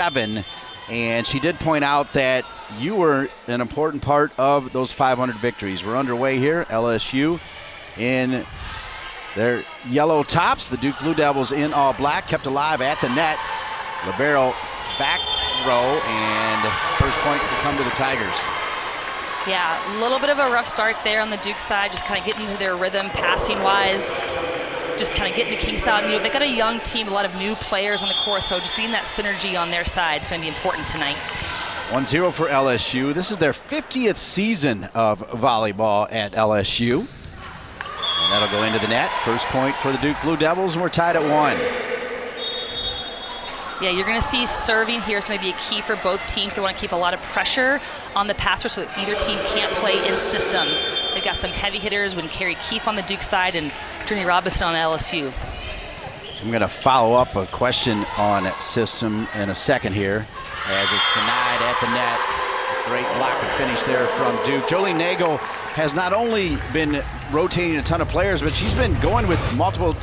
7, and she did point out that you were an important part of those 500 victories. We're underway here. LSU in their yellow tops. The Duke Blue Devils in all black, kept alive at the net. Libero back row, and first point will come to the Tigers. Yeah, a little bit of a rough start there on the Duke side, just kind of getting into their rhythm passing-wise, just kind of getting the kinks out. You know, they've got a young team, a lot of new players on the court, so just being that synergy on their side is going to be important tonight. 1-0 for LSU. This is their 50th season of volleyball at LSU. And that'll go into the net. First point for the Duke Blue Devils, and we're tied at 1. Yeah, you're going to see serving here is going to be a key for both teams. They want to keep a lot of pressure on the passer so that either team can't play in system. They've got some heavy hitters when Carrie Keefe on the Duke side and Journey Robinson on LSU. I'm going to follow up a question on system in a second here, as it's denied at the net. Great block and finish there from Duke. Jolene Nagel has not only been rotating a ton of players, but she's been going with multiple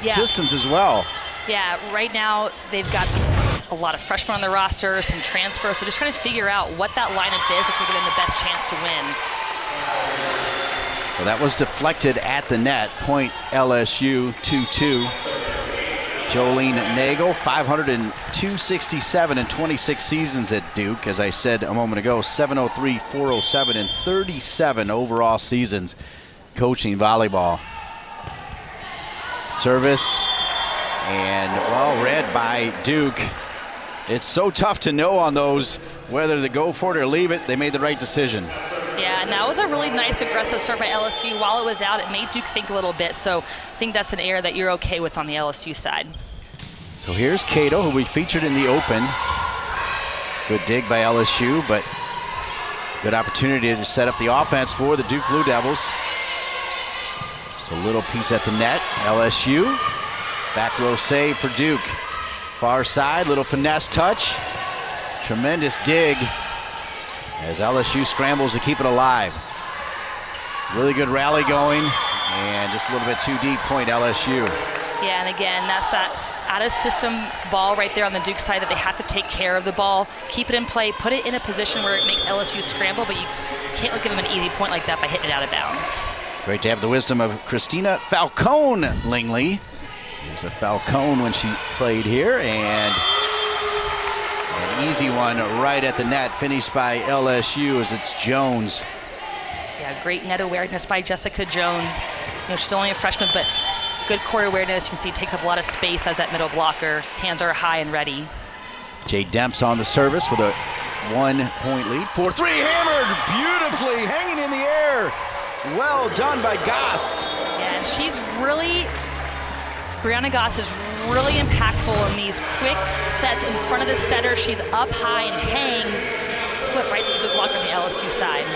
systems as well. Yeah, right now they've got a lot of freshmen on the roster, some transfers, so just trying to figure out what that lineup is that's going to give them the best chance to win. So that was deflected at the net. Point LSU 2-2. Jolene Nagel, 502.67 in 26 seasons at Duke. As I said a moment ago, 703, 407, and 37 overall seasons coaching volleyball. Service. And well read by Duke. It's so tough to know on those whether to go for it or leave it. They made the right decision. Yeah, and that was a really nice aggressive serve by LSU. While it was out, it made Duke think a little bit. So I think that's an error that you're okay with on the LSU side. So here's Cato, who we featured in the open. Good dig by LSU, but good opportunity to set up the offense for the Duke Blue Devils. Just a little piece at the net. LSU. Back row save for Duke. Far side, little finesse touch. Tremendous dig as LSU scrambles to keep it alive. Really good rally going, and just a little bit too deep. Point LSU. Yeah, and again, that's that out-of-system ball right there on the Duke side that they have to take care of the ball, keep it in play, put it in a position where it makes LSU scramble, but you can't give them an easy point like that by hitting it out of bounds. Great to have the wisdom of Christina Falcone Lingley. There's a Falcone when she played here, and an easy one right at the net, finished by LSU as it's Jones. Yeah, great net awareness by Jessica Jones. You know, she's only a freshman, but good court awareness. You can see it takes up a lot of space as that middle blocker. Hands are high and ready. Jay Demps on the service with a 1-point lead. 4-3 hammered beautifully, hanging in the air. Well done by Goss. Yeah, and she's really, Brianna Goss is really impactful in these quick sets in front of the setter. She's up high and hangs, split right through the block on the LSU side.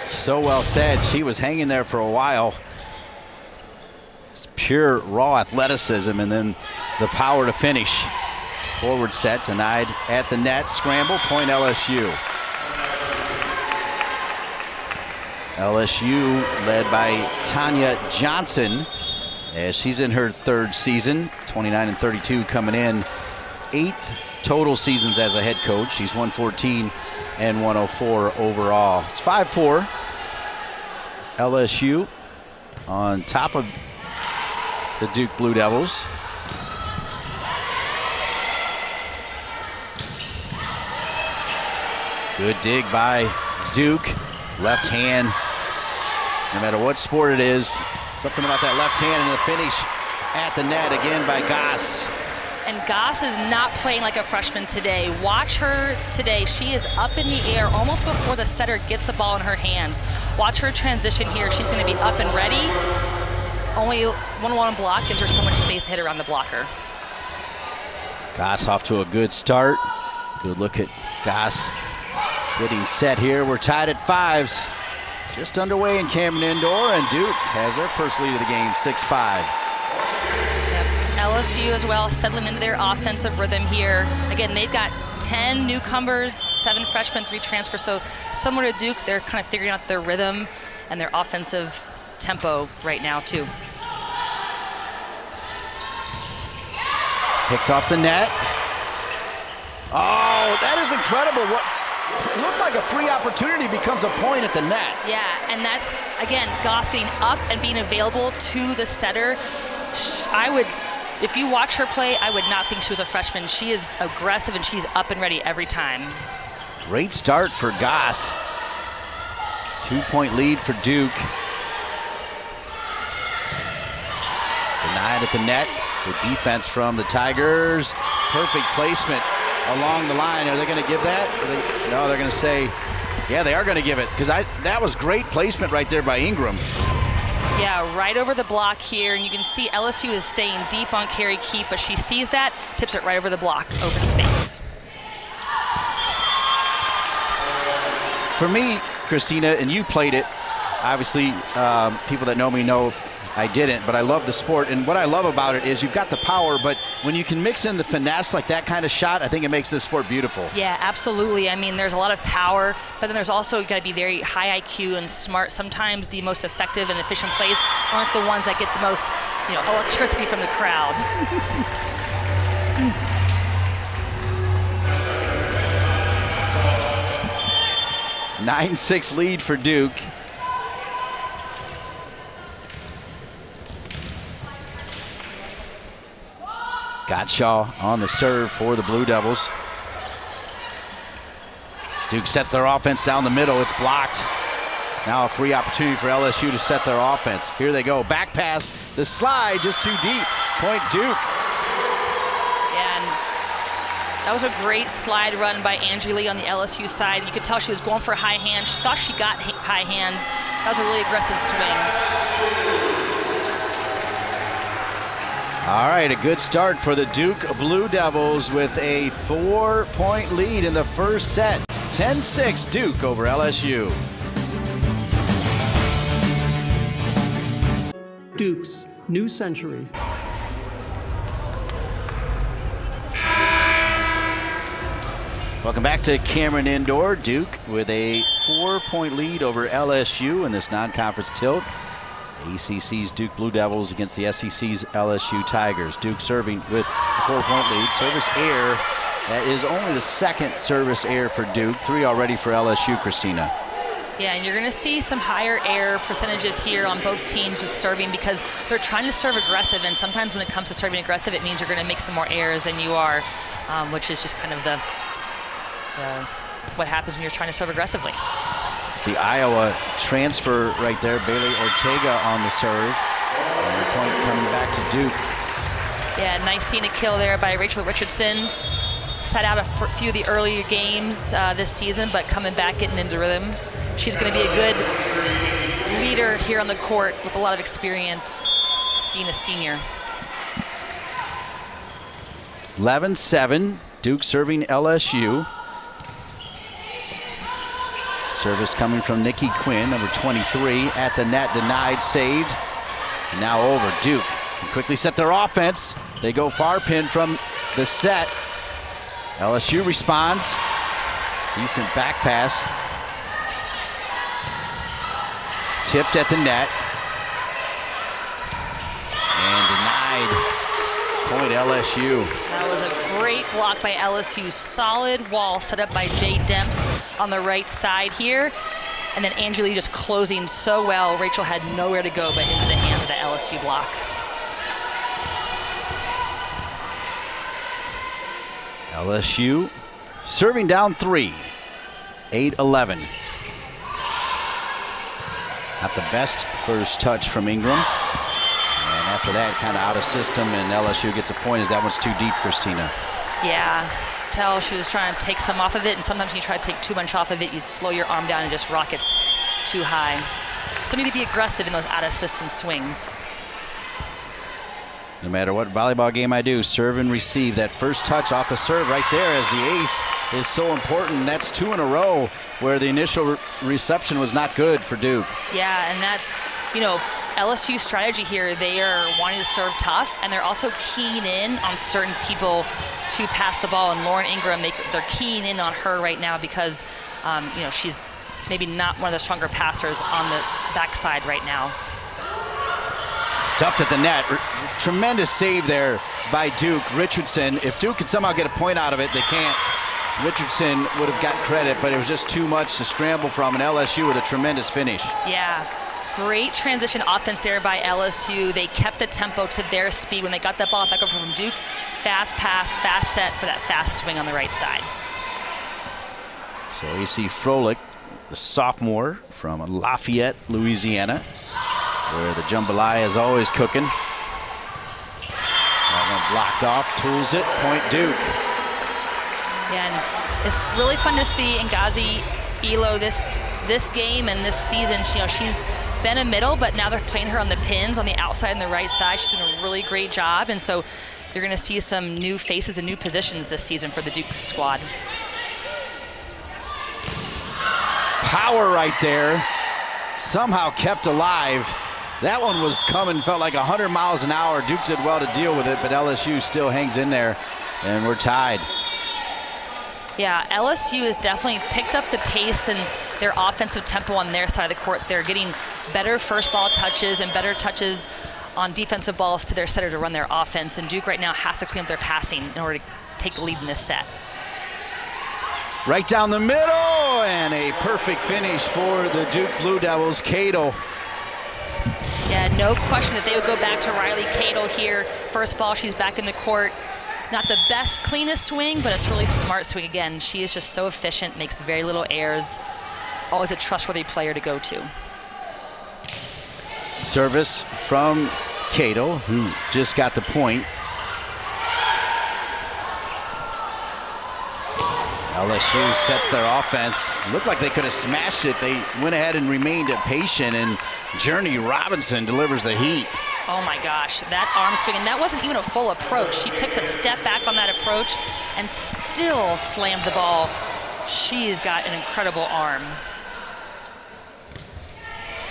So well said. She was hanging there for a while. It's pure raw athleticism, and then the power to finish. Forward set denied at the net. Scramble, point LSU. LSU led by Tanya Johnson, as she's in her third season, 29 and 32 coming in. 8th total seasons as a head coach. She's 114 and 104 overall. It's 5-4. LSU on top of the Duke Blue Devils. Good dig by Duke. Left hand, no matter what sport it is, something about that left hand and the finish at the net again by Goss. And Goss is not playing like a freshman today. Watch her today. She is up in the air almost before the setter gets the ball in her hands. Watch her transition here. She's going to be up and ready. Only 1-1 block gives her so much space to hit around the blocker. Goss off to a good start. Good look at Goss getting set here. We're tied at 5s. Just underway in Cameron Indoor, and Duke has their first lead of the game, 6-5. LSU as well, settling into their offensive rhythm here. Again, they've got 10 newcomers, 7 freshmen, 3 transfers. So similar to Duke, they're kind of figuring out their rhythm and their offensive tempo right now too. Picked off the net. Oh, that is incredible. What looked like a free opportunity becomes a point at the net. Yeah, and that's, again, Goss getting up and being available to the setter. If you watch her play, I would not think she was a freshman. She is aggressive and she's up and ready every time. Great start for Goss. 2-point lead for Duke. Denied at the net. Good defense from the Tigers. Perfect placement along the line. Are they going to give that? No, they're going to say, yeah, they are going to give it, because that was great placement right there by Ingram. Yeah, right over the block here, and you can see LSU is staying deep on carry keep, but she sees that, tips it right over the block, open space. For me, Christina, and you played it, obviously people that know me know I didn't, but I love the sport, and what I love about it is you've got the power, but when you can mix in the finesse like that kind of shot, I think it makes this sport beautiful. Yeah, absolutely. I mean, there's a lot of power, but then there's also, you got to be very high IQ and smart. Sometimes the most effective and efficient plays aren't the ones that get the most, electricity from the crowd. 9-6 lead for Duke. Gottschall on the serve for the Blue Devils. Duke sets their offense down the middle. It's blocked. Now a free opportunity for LSU to set their offense. Here they go. Back pass. The slide just too deep. Point Duke. And that was a great slide run by Angie Lee on the LSU side. You could tell she was going for high hands. She thought she got high hands. That was a really aggressive swing. All right, a good start for the Duke Blue Devils with a 4-point lead in the first set. 10-6 Duke over LSU. Duke's new century. Welcome back to Cameron Indoor. Duke with a 4-point lead over LSU in this non-conference tilt. ACC's Duke Blue Devils against the SEC's LSU Tigers. Duke serving with a 4-point lead. Service error. That is only the second service error for Duke. 3 already for LSU, Christina. Yeah, and you're going to see some higher error percentages here on both teams with serving, because they're trying to serve aggressive, and sometimes when it comes to serving aggressive, it means you're going to make some more errors than you are, which is just kind of what happens when you're trying to serve aggressively. It's the Iowa transfer right there. Bailey Ortega on the serve. And the point coming back to Duke. Yeah, nice seeing a kill there by Rachel Richardson. Sat out a few of the earlier games this season, but coming back, getting into rhythm. She's going to be a good leader here on the court with a lot of experience being a senior. 11-7. Duke serving LSU. Service coming from Nikki Quinn, number 23, at the net, denied, saved. And now over. Duke can quickly set their offense. They go far pin from the set. LSU responds. Decent back pass. Tipped at the net. And denied. Point LSU. That was a great block by LSU. Solid wall set up by Jay Demps on the right side here. And then Angie Lee just closing so well. Rachel had nowhere to go but into the hands of the LSU block. LSU serving down 3. 8-11. Not the best first touch from Ingram. And after that, kind of out of system, and LSU gets a point as that one's too deep, Christina. Yeah, tell she was trying to take some off of it, and sometimes when you try to take too much off of it, you'd slow your arm down and just rockets too high. So you need to be aggressive in those out of system swings. No matter what volleyball game I do, serve and receive. That first touch off the serve right there as the ace is so important. That's 2 in a row where the initial reception was not good for Duke. Yeah, and that's, LSU's strategy here. They are wanting to serve tough, and they're also keying in on certain people to pass the ball. And Lauren Ingram, they're keying in on her right now because, she's maybe not one of the stronger passers on the backside right now. Stuffed at the net. Tremendous save there by Duke. Richardson. If Duke can somehow get a point out of it, they can't. Richardson would have got credit, but it was just too much to scramble from, and LSU with a tremendous finish. Yeah, great transition offense there by LSU. They kept the tempo to their speed when they got that ball back over from Duke. Fast pass, fast set for that fast swing on the right side. So AC Froelich, the sophomore from Lafayette, Louisiana, where the jambalaya is always cooking. That one blocked off, tools it, point Duke. Yeah, and it's really fun to see Ngozi Elo this game and this season. She's been a middle, but now they're playing her on the pins on the outside and the right side. She's doing a really great job, and so you're going to see some new faces and new positions this season for the Duke squad. Power right there, somehow kept alive. That one was coming, felt like 100 miles an hour. Duke did well to deal with it, but LSU still hangs in there, and we're tied. Yeah, LSU has definitely picked up the pace and their offensive tempo on their side of the court. They're getting better first ball touches and better touches on defensive balls to their setter to run their offense, and Duke right now has to clean up their passing in order to take the lead in this set. Right down the middle, and a perfect finish for the Duke Blue Devils. Cato. Yeah, no question that they would go back to Riley Cato here. First ball, she's back in the court. Not the best, cleanest swing, but it's really smart swing again. She is just so efficient, makes very little errors. Always a trustworthy player to go to. Service from Cato, who just got the point. LSU sets their offense. Looked like they could have smashed it. They went ahead and remained patient, and Journey Robinson delivers the heat. Oh my gosh, that arm swing, and that wasn't even a full approach. She took a step back on that approach and still slammed the ball. She's got an incredible arm.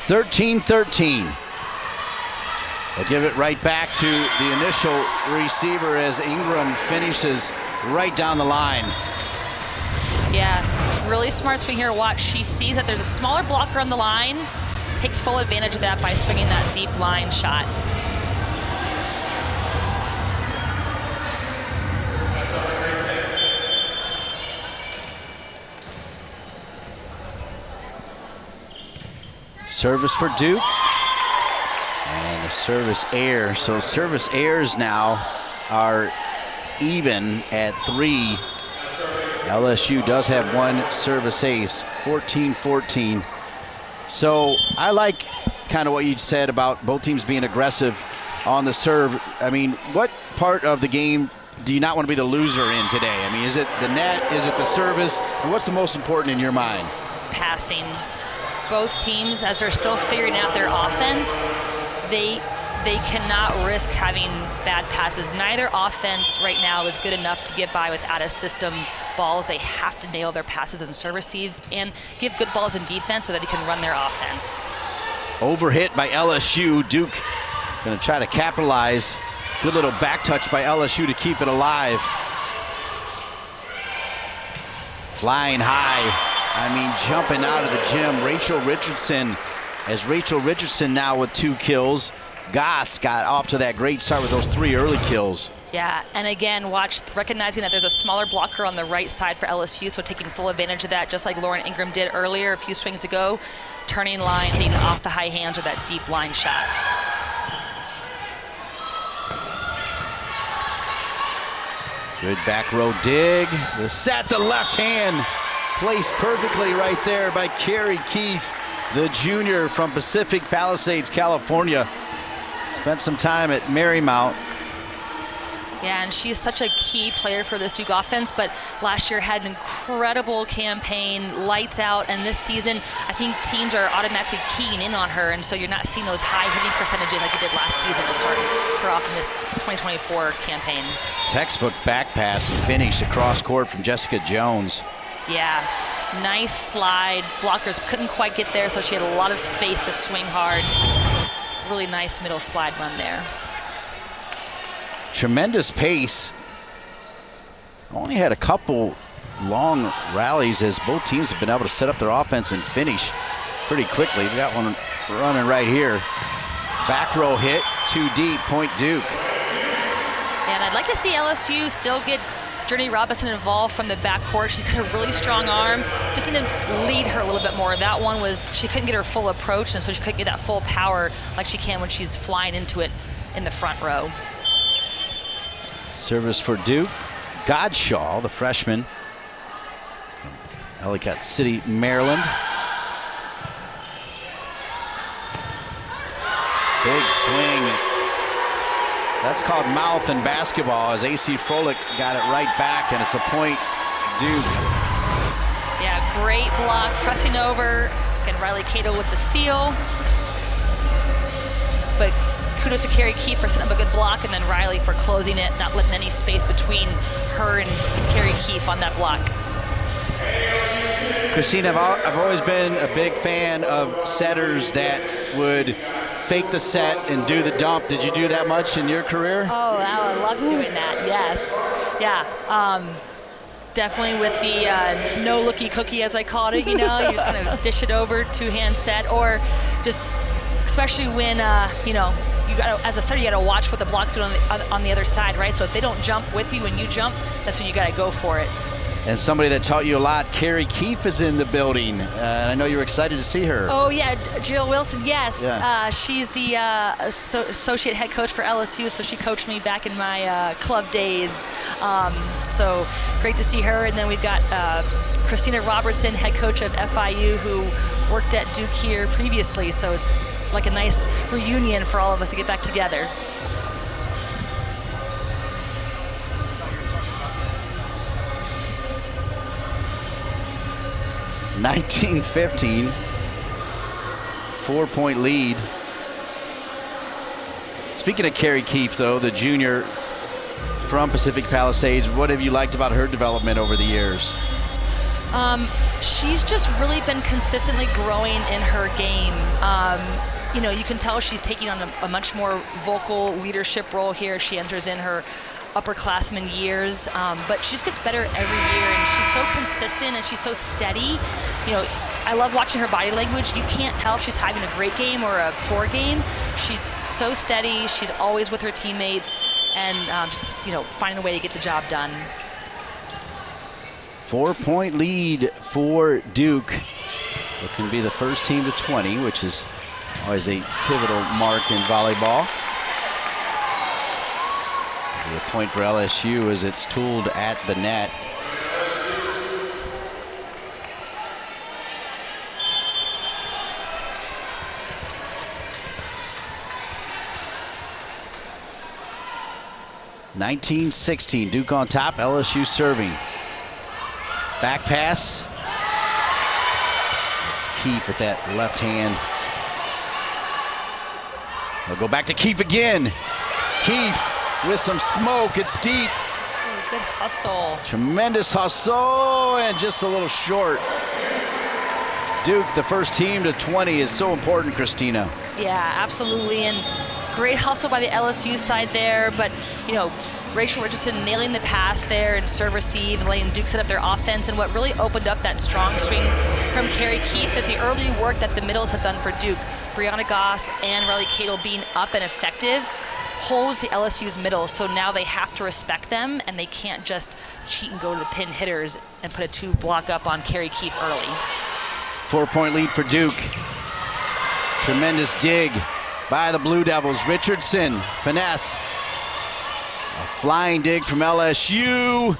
13-13. They'll give it right back to the initial receiver as Ingram finishes right down the line. Yeah, really smart swing here. Watch, she sees that there's a smaller blocker on the line, takes full advantage of that by swinging that deep line shot. Service for Duke. And the service air. So service airs now are even at 3. LSU does have one service ace, 14-14. So I like kind of what you said about both teams being aggressive on the serve. I mean, what part of the game do you not want to be the loser in today? I mean, is it the net? Is it the service? And what's the most important in your mind? Passing. Both teams, as they're still figuring out their offense, they cannot risk having bad passes. Neither offense right now is good enough to get by with out-of-system balls. They have to nail their passes and serve receive and give good balls in defense so that they can run their offense. Overhit by LSU. Duke going to try to capitalize. Good little back touch by LSU to keep it alive. Flying high. I mean, jumping out of the gym. Rachel Richardson, as Rachel Richardson now with 2 kills. Goss got off to that great start with those 3 early kills. Yeah, and again, watch, recognizing that there's a smaller blocker on the right side for LSU, so taking full advantage of that, just like Lauren Ingram did earlier a few swings ago. Turning line, hitting off the high hands with that deep line shot. Good back row dig. The set, the left hand. Placed perfectly right there by Carrie Keefe, the junior from Pacific Palisades, California. Spent some time at Marymount. Yeah, and she's such a key player for this Duke offense, but last year had an incredible campaign, lights out, and this season I think teams are automatically keying in on her, and so you're not seeing those high hitting percentages like you did last season to start her off in this 2024 campaign. Textbook back pass and finish across court from Jessica Jones. Yeah, nice slide. Blockers couldn't quite get there, so she had a lot of space to swing hard. Really nice middle slide run there. Tremendous pace. Only had a couple long rallies as both teams have been able to set up their offense and finish pretty quickly. We got one running right here. Back row hit, too deep, point Duke. And I'd like to see LSU still get Journey Robinson involved from the backcourt. She's got a really strong arm. Just need to lead her a little bit more. That one was, she couldn't get her full approach, and so she couldn't get that full power like she can when she's flying into it in the front row. Service for Duke. Godshaw, the freshman from Ellicott City, Maryland. Big swing. That's called mouth in basketball, as AC Froelich got it right back, and it's a point, Duke. Yeah, great block, pressing over, and Riley Cato with the steal. But kudos to Carrie Keefe for setting up a good block, and then Riley for closing it, not letting any space between her and Carrie Keefe on that block. Christina, I've always been a big fan of setters that would fake the set and do the dump. Did you do that much in your career? Oh, I loved doing that, yes. Yeah, definitely with the no looky cookie, as I called it, you know, you just kind of dish it over, two-hand set, or just, especially when, you know, you got as a setter, you got to watch what the block's doing on the other side, right? So if they don't jump with you when you jump, that's when you got to go for it. And somebody that taught you a lot, Carrie Keefe, is in the building. I know you're excited to see her. Oh, yeah, Jill Wilson, yes. Yeah. She's the associate head coach for LSU, so she coached me back in my club days. So great to see her. And then we've got Christina Robertson, head coach of FIU, who worked at Duke here previously. So it's like a nice reunion for all of us to get back together. (19-15), 4-point lead. Speaking of Carrie Keefe, though, the junior from Pacific Palisades, what have you liked about her development over the years? She's just really been consistently growing in her game. You know, you can tell she's taking on a much more vocal leadership role here. She enters in her upperclassmen years, but she just gets better every year, and she's so consistent and she's so steady. You know, I love watching her body language. You can't tell if she's having a great game or a poor game. She's so steady. She's always with her teammates, and just, you know, finding a way to get the job done. 4-point lead for Duke. It can be the first team to 20, which is always a pivotal mark in volleyball. The point for LSU as it's tooled at the net. (19-16), Duke on top, LSU serving. Back pass. It's Keefe with that left hand. We'll go back to Keefe again. Keefe with some smoke, it's deep. Ooh, good hustle. Tremendous hustle, and just a little short. Duke, the first team to 20, is so important, Christina. Yeah, absolutely, and great hustle by the LSU side there, but, you know, Rachel Richardson nailing the pass there and serve receive and letting Duke set up their offense. And what really opened up that strong swing from Carrie Keefe is the early work that the middles have done for Duke. Brianna Goss and Riley Cato being up and effective holds the LSU's middle, so now they have to respect them, and they can't just cheat and go to the pin hitters and put a 2-block up on Carrie Keefe early. 4-point lead for Duke. Tremendous dig by the Blue Devils. Richardson, finesse. A flying dig from LSU.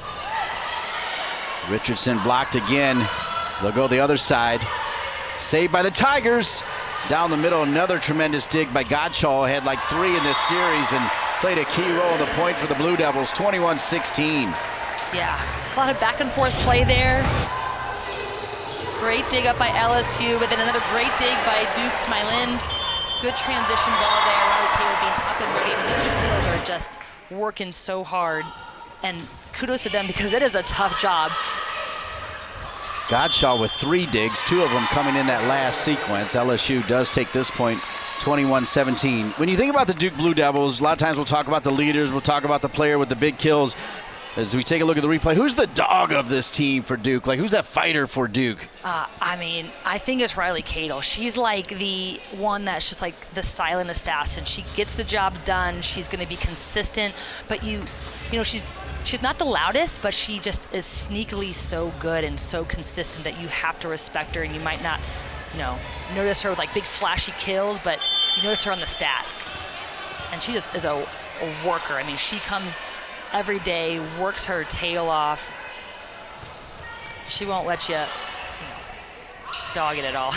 Richardson blocked again. They'll go the other side. Saved by the Tigers. Down the middle, another tremendous dig by Godshaw. Had like 3 in this series and played a key role in the point for the Blue Devils, 21-16. Yeah, a lot of back and forth play there. Great dig up by LSU, but then another great dig by Duke Smilin. Good transition ball there. Riley Cato being up and ready. I mean, the Duke Blue Devils are just working so hard, and kudos to them because it is a tough job. Godshaw with 3 digs, 2 of them coming in that last sequence. LSU does take this point, 21-17. When you think about the Duke Blue Devils, a lot of times we'll talk about the leaders, we'll talk about the player with the big kills. As we take a look at the replay, who's the dog of this team for Duke? Like, who's that fighter for Duke? I mean, I think it's Riley Cato. She's like the one that's just like the silent assassin. She gets the job done. She's going to be consistent, but you know, she's she's not the loudest, but she just is sneakily so good and so consistent that you have to respect her, and you might not, notice her with like big flashy kills, but you notice her on the stats. And she just is a worker. I mean, she comes every day, works her tail off. She won't let you, dog it at all.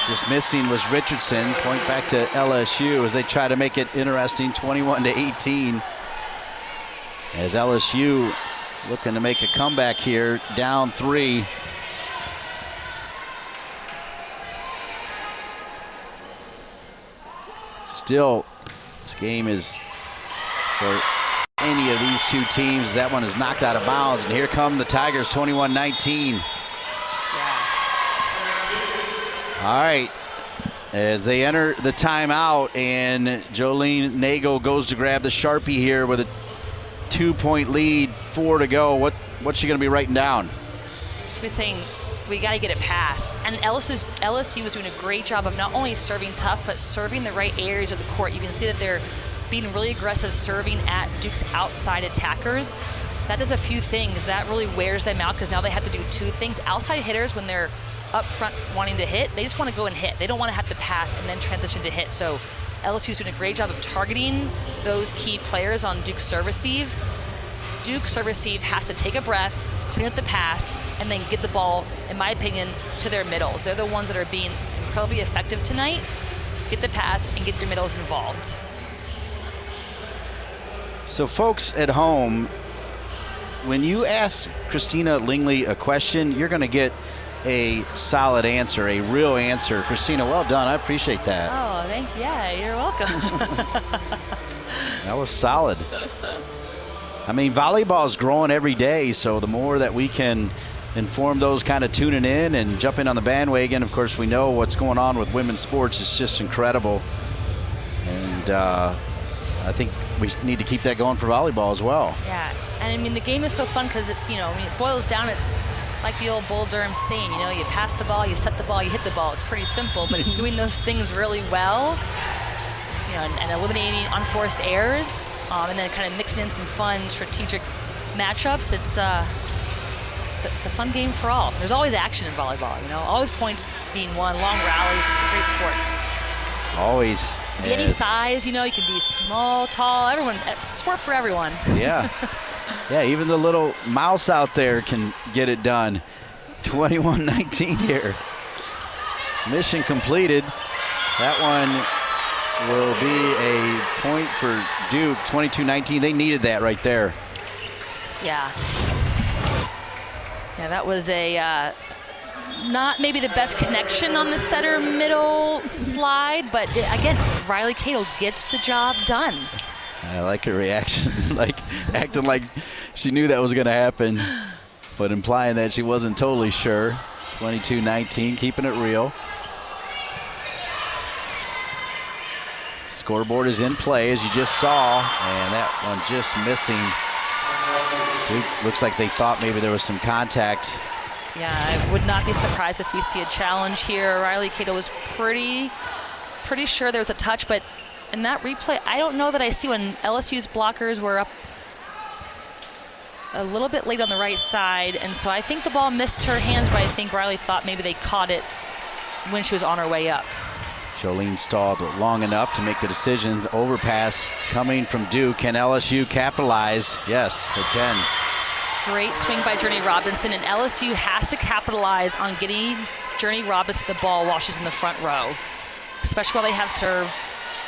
Just missing was Richardson. Point back to LSU as they try to make it interesting, 21-18. As LSU looking to make a comeback here, down 3. Still, this game is for any of these two teams. That one is knocked out of bounds, and here come the Tigers, 21-19. All right, as they enter the timeout, and Jolene Nagel goes to grab the Sharpie here with a 2-point lead, 4 to go. What's she going to be writing down? She'll be saying, we got to get it past. And LSU is doing a great job of not only serving tough, but serving the right areas of the court. You can see that they're being really aggressive serving at Duke's outside attackers. That does a few things. That really wears them out because now they have to do 2 things. Outside hitters, when they're up front wanting to hit, they just want to go and hit. They don't want to have to pass and then transition to hit. So LSU's doing a great job of targeting those key players on Duke's serve receive. Duke's serve receive has to take a breath, clean up the pass, and then get the ball, in my opinion, to their middles. They're the ones that are being incredibly effective tonight. Get the pass and get your middles involved. So folks at home, when you ask Christina Lingley a question, you're going to get a solid answer, a real answer. Christina, well done. I appreciate that. Oh, thank you. Yeah, you're welcome. That was solid. I mean, volleyball is growing every day, so the more that we can inform those kind of tuning in and jumping on the bandwagon, of course, we know what's going on with women's sports. It's just incredible. And I think we need to keep that going for volleyball as well. Yeah, and I mean, the game is so fun because, when it boils down, it's like the old Bull Durham saying, you pass the ball, you set the ball, you hit the ball. It's pretty simple, but it's doing those things really well, and eliminating unforced errors, and then kind of mixing in some fun strategic matchups. It's a fun game for all. There's always action in volleyball, always points being won, long rallies. It's a great sport. Always. Be any size, you can be small, tall, everyone. It's a sport for everyone. Yeah. Yeah, even the little mouse out there can get it done. 21-19 here. Mission completed. That one will be a point for Duke, 22-19. They needed that right there. Yeah. Yeah, that was a not maybe the best connection on the center middle slide, but again, Riley Cato gets the job done. I like her reaction, acting like she knew that was going to happen, but implying that she wasn't totally sure. 22-19, keeping it real. Scoreboard is in play, as you just saw, and that one just missing. Duke looks like they thought maybe there was some contact. Yeah, I would not be surprised if we see a challenge here. Riley Cato was pretty sure there was a touch, but in that replay, I don't know that I see when LSU's blockers were up a little bit late on the right side, and so I think the ball missed her hands, but I think Riley thought maybe they caught it when she was on her way up. Jolene stalled long enough to make the decisions. Overpass coming from Duke. Can LSU capitalize? Yes, they can. Great swing by Journey Robinson, and LSU has to capitalize on getting Journey Robinson the ball while she's in the front row, especially while they have serve.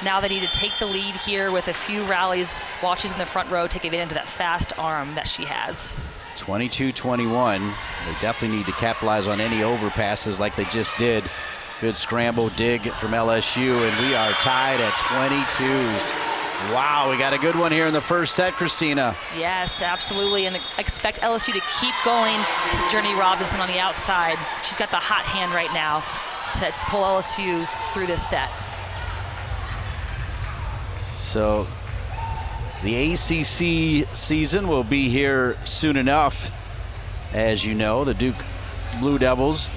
Now they need to take the lead here with a few rallies while she's in the front row, take advantage of that fast arm that she has. 22-21. They definitely need to capitalize on any overpasses like they just did. Good scramble dig from LSU, and we are tied at 22s. Wow, we got a good one here in the first set, Christina. Yes, absolutely, and expect LSU to keep going. Journey Robinson on the outside. She's got the hot hand right now to pull LSU through this set. So the ACC season will be here soon enough. As you know, the Duke Blue Devils.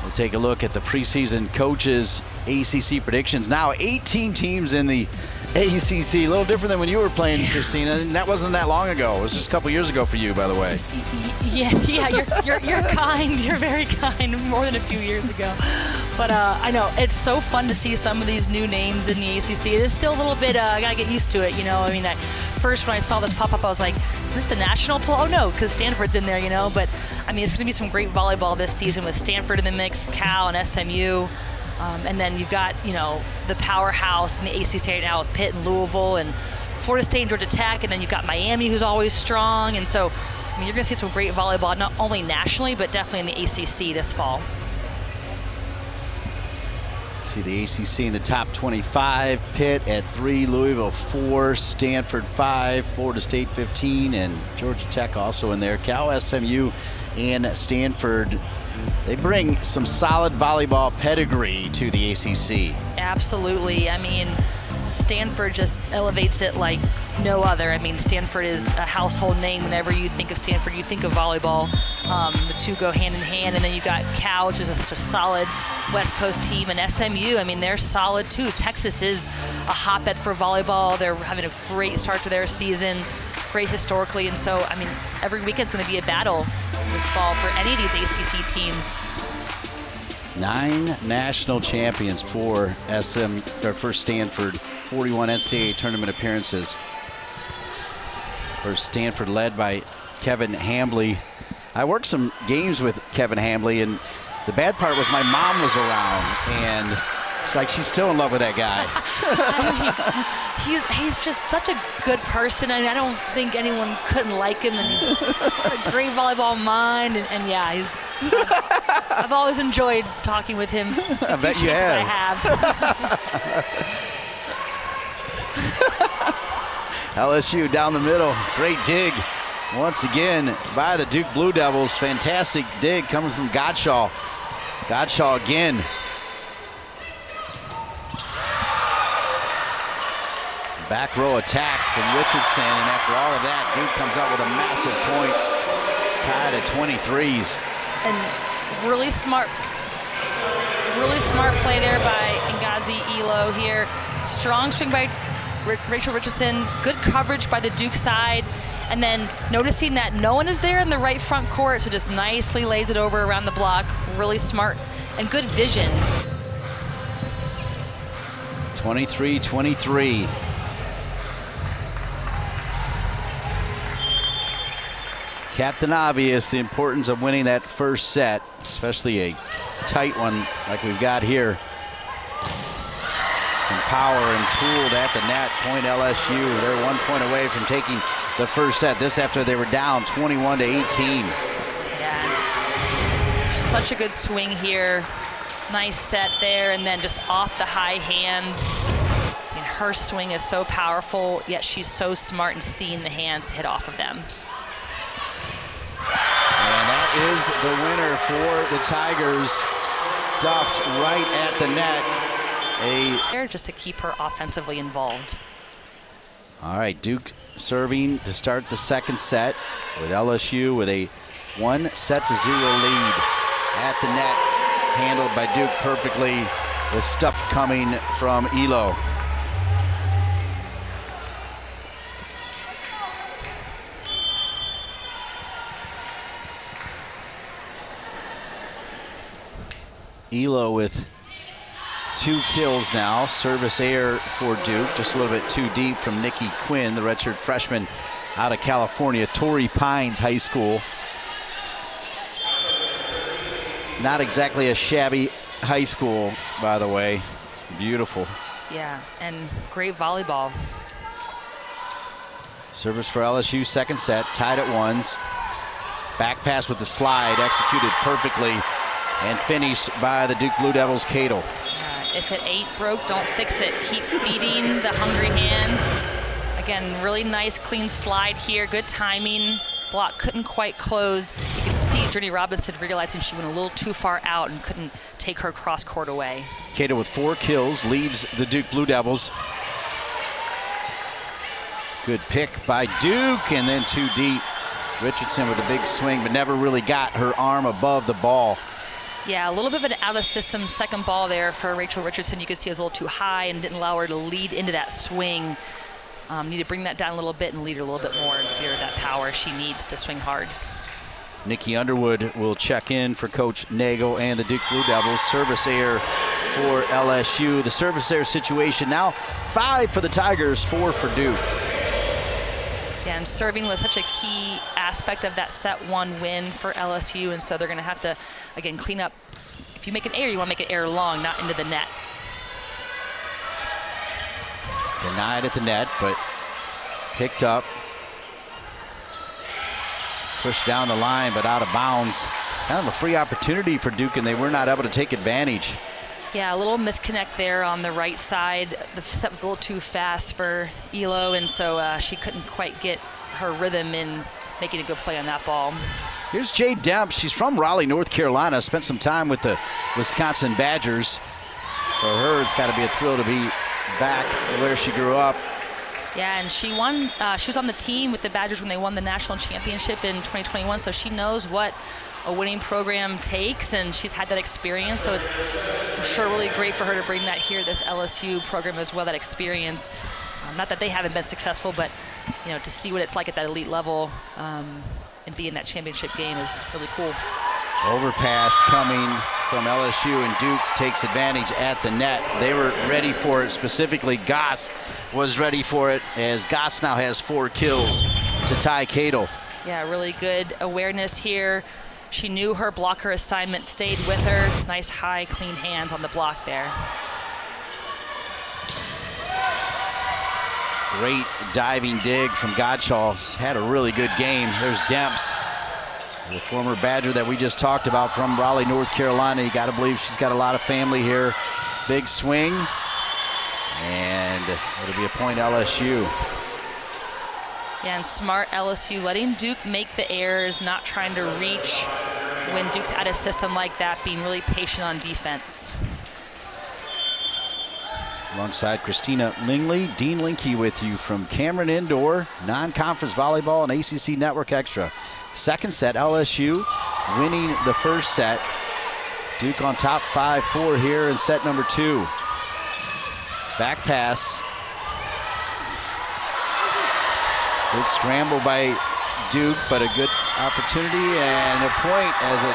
We'll take a look at the preseason coaches' ACC predictions. Now 18 teams in the ACC, a little different than when you were playing, Christina, and that wasn't that long ago. It was just a couple years ago for you, by the way. Yeah, you're kind. You're very kind. More than a few years ago. But I know it's so fun to see some of these new names in the ACC. It is still a little bit. I gotta get used to it. I mean, at first when I saw this pop up, I was like, "Is this the national poll?" Oh no, because Stanford's in there. But I mean, it's gonna be some great volleyball this season with Stanford in the mix, Cal and SMU. And then you've got, the powerhouse in the ACC right now with Pitt and Louisville and Florida State and Georgia Tech. And then you've got Miami, who's always strong. And so, I mean, you're going to see some great volleyball, not only nationally, but definitely in the ACC this fall. See the ACC in the top 25. Pitt at 3, Louisville 4, Stanford 5, Florida State 15, and Georgia Tech also in there. Cal, SMU, and Stanford. They bring some solid volleyball pedigree to the ACC. Absolutely. I mean, Stanford just elevates it like no other. I mean, Stanford is a household name. Whenever you think of Stanford, you think of volleyball. The two go hand in hand. And then you've got Cal, which is such a solid West Coast team. And SMU, I mean, they're solid too. Texas is a hotbed for volleyball. They're having a great start to their season, great historically. And so, I mean, every weekend's going to be a battle this fall for any of these ACC teams. 9 national champions for Stanford, 41 NCAA tournament appearances. For Stanford, led by Kevin Hambley. I worked some games with Kevin Hambley, and the bad part was my mom was around, and it's like she's still in love with that guy. I mean, he's just such a good person. I mean, I don't think anyone couldn't like him, and he's got a great volleyball mind, and yeah, I've always enjoyed talking with him. I bet you have. I have. LSU down the middle, great dig once again by the Duke Blue Devils. Fantastic dig coming from Godshaw. Godshaw again. Back row attack from Richardson, and after all of that, Duke comes out with a massive point, tied at 23s. And really smart play there by Ngazi Elo here. Strong swing by Rachel Richardson, good coverage by the Duke side, and then noticing that no one is there in the right front court, so just nicely lays it over around the block. Really smart and good vision. 23-23. Captain Obvious, the importance of winning that first set, especially a tight one like we've got here. Some power and tooled at the net. Point LSU. They're 1 point away from taking the first set. This after they were down 21-18. Yeah. Such a good swing here. Nice set there, and then just off the high hands. I mean, her swing is so powerful, yet she's so smart in seeing the hands hit off of them. And that is the winner for the Tigers. Stuffed right at the net. Just to keep her offensively involved. All right, Duke serving to start the second set with LSU with a 1-0 lead at the net. Handled by Duke perfectly with stuff coming from Elo. Elo with 2 kills now. Service error for Duke, just a little bit too deep from Nikki Quinn, the redshirt freshman out of California, Torrey Pines High School. Not exactly a shabby high school, by the way. It's beautiful. Yeah, and great volleyball. Service for LSU, second set, tied at 1s. Back pass with the slide, executed perfectly, and finished by the Duke Blue Devils, Cato. If it ain't broke, don't fix it. Keep feeding the hungry hand. Again, really nice, clean slide here. Good timing. Block couldn't quite close. You can see Journey Robinson realizing she went a little too far out and couldn't take her cross court away. Cato with 4 kills leads the Duke Blue Devils. Good pick by Duke, and then too deep. Richardson with a big swing, but never really got her arm above the ball. Yeah, a little bit of an out-of-system second ball there for Rachel Richardson. You could see it was a little too high and didn't allow her to lead into that swing. Need to bring that down a little bit and lead her a little bit more and give her that power she needs to swing hard. Nikki Underwood will check in for Coach Nagel and the Duke Blue Devils. Service error for LSU. The service error situation now 5 for the Tigers, 4 for Duke. Yeah, and serving was such a key aspect of that set 1 win for LSU, and so they're going to have to, again, clean up. If you make an error, you want to make an error long, not into the net. Denied at the net, but picked up. Pushed down the line, but out of bounds. Kind of a free opportunity for Duke, and they were not able to take advantage. Yeah, a little misconnect there on the right side. The set was a little too fast for Elo, and so she couldn't quite get her rhythm in making a good play on that ball. Here's Jade Demp. She's from Raleigh, North Carolina. Spent some time with the Wisconsin Badgers. For her, it's got to be a thrill to be back where she grew up. Yeah, and she won. She was on the team with the Badgers when they won the national championship in 2021, so she knows what a winning program takes, and she's had that experience, so it's, I'm sure, really great for her to bring that here, this LSU program as well, that experience. Not that they haven't been successful, but to see what it's like at that elite level and be in that championship game is really cool. Overpass coming from LSU, and Duke takes advantage at the net. They were ready for it. Specifically, Goss was ready for it, as Goss now has 4 kills to tie Cato. Yeah, really good awareness here. She knew her blocker assignment stayed with her. Nice high, clean hands on the block there. Great diving dig from Godshaw. Had a really good game. There's Demps, the former Badger that we just talked about from Raleigh, North Carolina. You got to believe she's got a lot of family here. Big swing, and it'll be a point LSU. Yeah, and smart LSU letting Duke make the errors, not trying to reach when Duke's out of system like that, being really patient on defense. Alongside Christina Lingley, Dean Linke with you from Cameron Indoor, non-conference volleyball and ACC Network Extra. Second set, LSU winning the first set. Duke on top 5-4 here in set number 2. Back pass. Good scramble by Duke, but a good opportunity and a point as a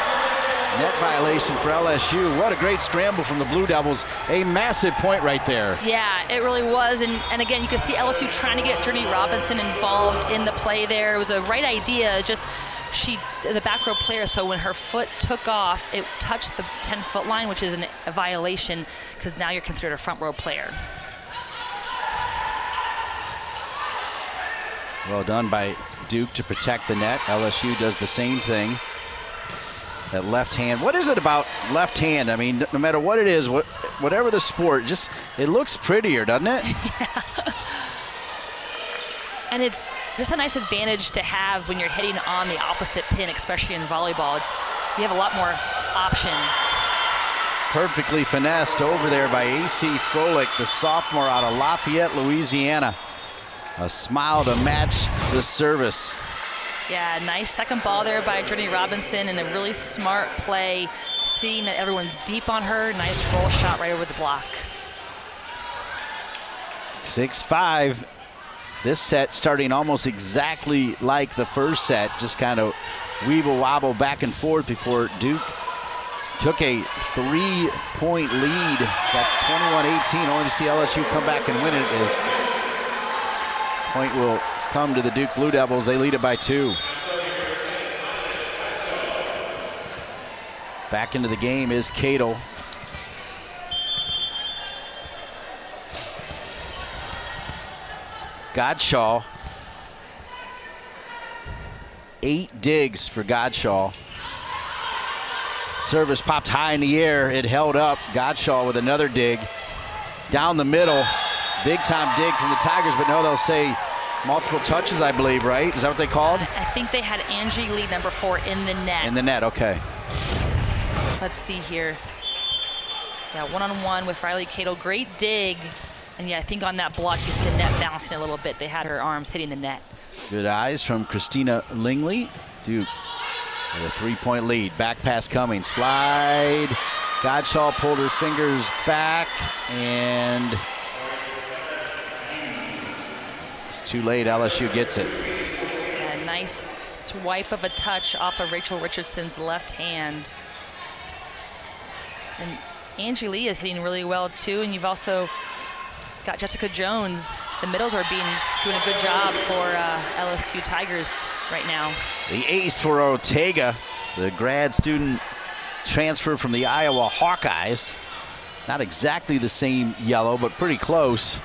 net violation for LSU. What a great scramble from the Blue Devils. A massive point right there. Yeah, it really was. And again, you can see LSU trying to get Journey Robinson involved in the play there. It was a right idea. Just she is a back row player, so when her foot took off, it touched the 10-foot line, which is a violation because now you're considered a front row player. Well done by Duke to protect the net. LSU does the same thing. That left hand. What is it about left hand? I mean, no matter what it is, whatever the sport, just it looks prettier, doesn't it? Yeah. And it's just a nice advantage to have when you're hitting on the opposite pin, especially in volleyball. You have a lot more options. Perfectly finessed over there by AC Froelich, the sophomore out of Lafayette, Louisiana. A smile to match the service. Yeah, nice second ball there by Journey Robinson, and a really smart play, seeing that everyone's deep on her. Nice roll shot right over the block. 6-5. This set starting almost exactly like the first set, just kind of weeble wobble back and forth before Duke took a 3-point lead. Got 21-18, only to see LSU come back and win it. As point will come to the Duke Blue Devils. They lead it by 2. Back into the game is Cato. Godshaw. 8 digs for Godshaw. Service popped high in the air. It held up. Godshaw with another dig. Down the middle. Big time dig from the Tigers, but no, they'll say multiple touches, I believe, right? Is that what they called? I think they had Angie Lee, number 4, in the net. In the net, okay. Let's see here. Yeah, one-on-one with Riley Cato. Great dig. And yeah, I think on that block, you see the net bouncing a little bit. They had her arms hitting the net. Good eyes from Christina Lingley. Duke With a 3-point lead. Back pass coming. Slide. Godshaw pulled her fingers back, and it's too late. LSU gets it. A nice swipe of a touch off of Rachel Richardson's left hand. And Angie Lee is hitting really well too, and you've also got Jessica Jones. The middles are doing a good job for LSU Tigers right now. The ace for Ortega, the grad student transfer from the Iowa Hawkeyes. Not exactly the same yellow, but pretty close.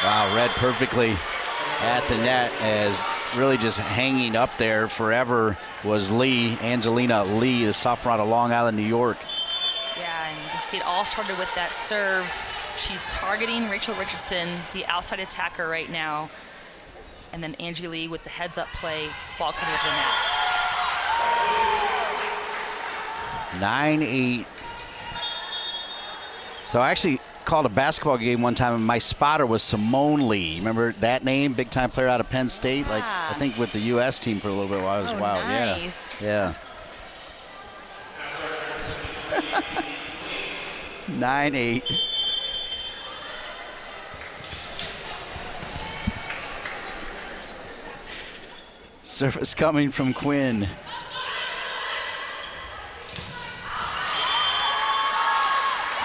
Wow, read perfectly at the net, as really just hanging up there forever was Lee, Angelina Lee, the sophomore out of Long Island, New York. Yeah, and you can see it all started with that serve. She's targeting Rachel Richardson, the outside attacker right now. And then Angie Lee with the heads-up play, ball coming over the net. 9-8. So I actually called a basketball game one time, and my spotter was Simone Lee. Remember that name? Big-time player out of Penn State. Like, I think with the U.S. team for a little bit while. It was wild. Nice. Yeah. 9-8. Service coming from Quinn.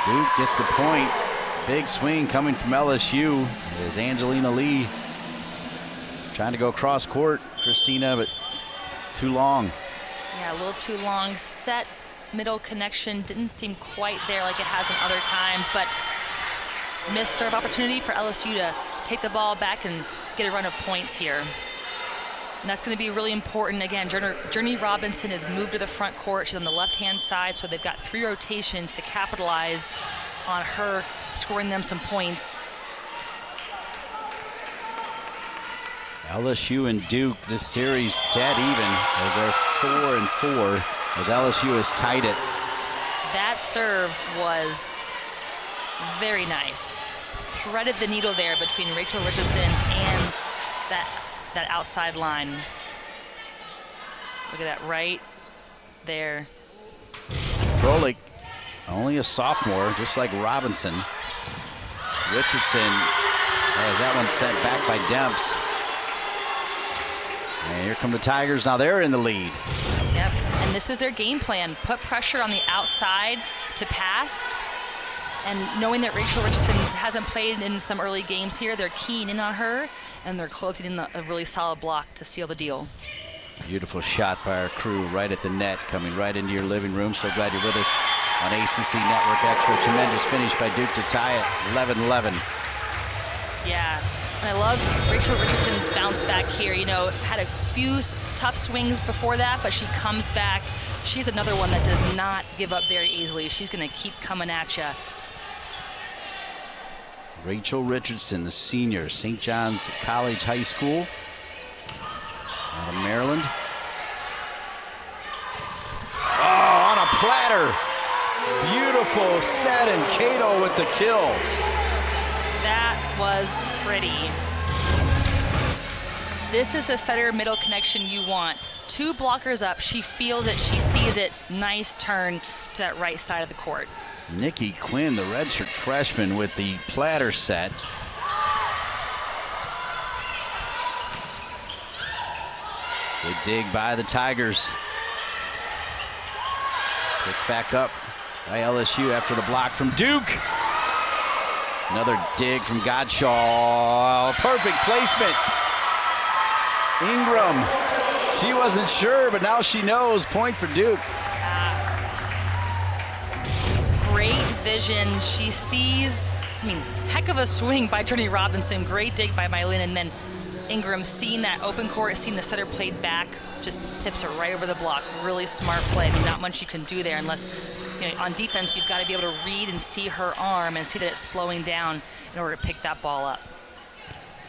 Duke gets the point. Big swing coming from LSU is Angelina Lee trying to go cross court, Christina, but too long. Yeah, a little too long. Set middle connection didn't seem quite there like it has in other times, but missed serve opportunity for LSU to take the ball back and get a run of points here. And that's going to be really important. Again, Journey Robinson has moved to the front court. She's on the left-hand side, so they've got 3 rotations to capitalize on her scoring them some points. LSU and Duke, this series dead even as they're 4-4 as LSU has tied it. That serve was very nice. Threaded the needle there between Rachel Richardson and that outside line. Look at that right there. Froelich, only a sophomore, just like Robinson. Richardson has that one sent back by Demps. And here come the Tigers. Now they're in the lead. Yep, and this is their game plan. Put pressure on the outside to pass. And knowing that Rachel Richardson hasn't played in some early games here, they're keying in on her, and they're closing in a really solid block to seal the deal. Beautiful shot by our crew right at the net, coming right into your living room. So glad you're with us on ACC Network Extra. Tremendous finish by Duke to tie it, 11-11. Yeah, and I love Rachel Richardson's bounce back here. You know, had a few tough swings before that, but she comes back. She's another one that does not give up very easily. She's going to keep coming at you. Rachel Richardson, the senior, St. John's College High School out of Maryland. Oh, on a platter. Beautiful set, and Cato with the kill. That was pretty. This is the setter middle connection you want. 2 blockers up. She feels it. She sees it. Nice turn to that right side of the court. Nikki Quinn, the redshirt freshman, with the platter set. Good dig by the Tigers. Picked back up by LSU after the block from Duke. Another dig from Godshaw. Perfect placement. Ingram. She wasn't sure, but now she knows. Point for Duke. Great vision. She sees, heck of a swing by Journey Robinson. Great dig by Mylene, and then Ingram seeing that open court, seeing the setter played back, just tips her right over the block. Really smart play. Not much you can do there unless, on defense, you've got to be able to read and see her arm and see that it's slowing down in order to pick that ball up.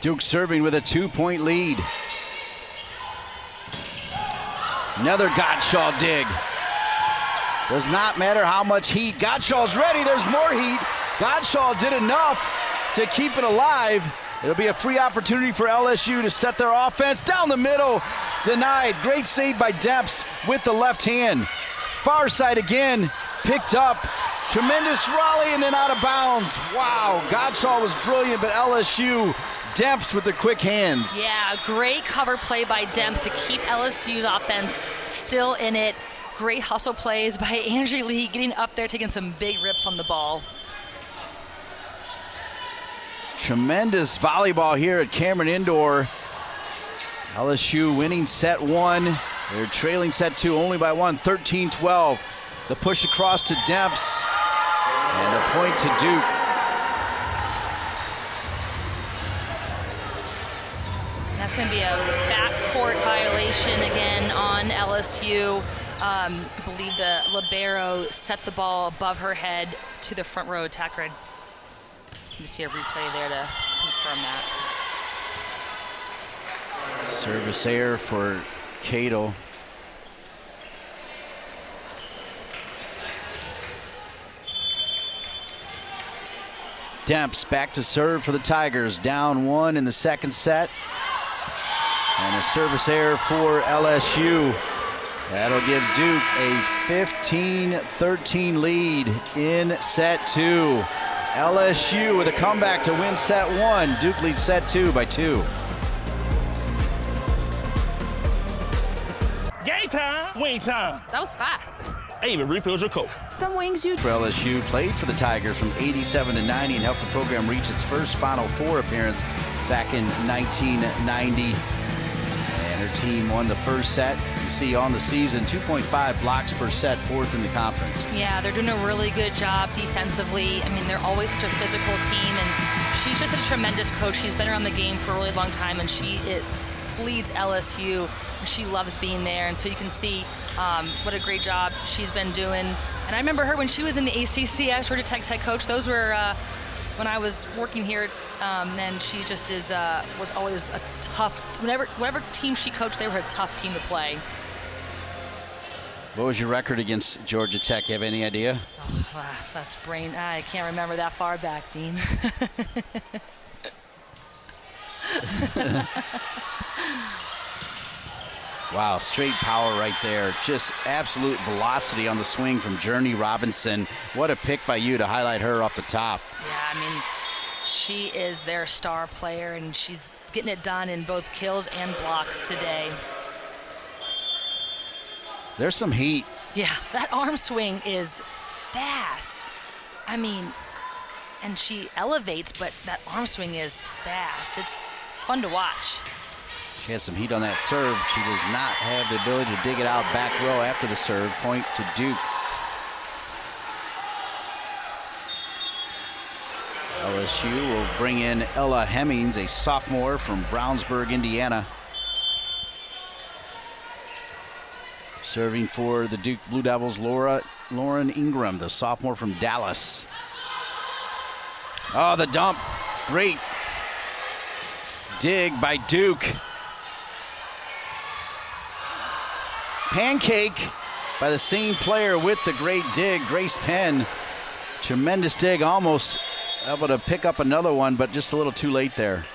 Duke serving with a 2-point lead. Another Godshaw dig. Does not matter how much heat. Godshaw's ready. There's more heat. Godshaw did enough to keep it alive. It'll be a free opportunity for LSU to set their offense down the middle. Denied. Great save by Depps with the left hand. Far side again. Picked up. Tremendous rally and then out of bounds. Wow. Gottschall was brilliant, but LSU, Depps with the quick hands. Yeah, great cover play by Depps to keep LSU's offense still in it. Great hustle plays by Angie Lee, getting up there, taking some big rips on the ball. Tremendous volleyball here at Cameron Indoor. LSU winning set one. They're trailing set two only by one, 13-12. The push across to Depps and a point to Duke. That's going to be a backcourt violation again on LSU. I believe the libero set the ball above her head to the front row attack grid. You see a replay there to confirm that. Service error for Cato. Depps back to serve for the Tigers. Down one in the second set. And a service error for LSU. That'll give Duke a 15-13 lead in set two. LSU with a comeback to win set one. Duke leads set two by 2. Game time, wing time. That was fast. I even refilled your Coke. Some wings you. LSU played for the Tigers from 87 to 90 and helped the program reach its first Final Four appearance back in 1990. And her team won the first set. You see on the season, 2.5 blocks per set, 4th in the conference. Yeah, they're doing a really good job defensively. I mean, they're always such a physical team, and she's just a tremendous coach. She's been around the game for a really long time, and she leads LSU. And she loves being there, and so you can see what a great job she's been doing. And I remember her when she was in the ACC as Georgia Tech's head coach. Those were when I was working here, and she just was always a tough. Whatever team she coached, they were a tough team to play. What was your record against Georgia Tech? You have any idea? Oh, that's brain. I can't remember that far back, Dean. Wow, straight power right there. Just absolute velocity on the swing from Journey Robinson. What a pick by you to highlight her off the top. Yeah, I mean, she is their star player, and she's getting it done in both kills and blocks today. There's some heat. Yeah, that arm swing is fast. I mean, and she elevates, but that arm swing is fast. It's fun to watch. She has some heat on that serve. She does not have the ability to dig it out back row after the serve. Point to Duke. LSU will bring in Ella Hemmings, a sophomore from Brownsburg, Indiana. Serving for the Duke Blue Devils, Lauren Ingram, the sophomore from Dallas. Oh, the dump. Great dig by Duke. Pancake by the same player with the great dig, Grace Penn. Tremendous dig, almost able to pick up another one, but just a little too late there.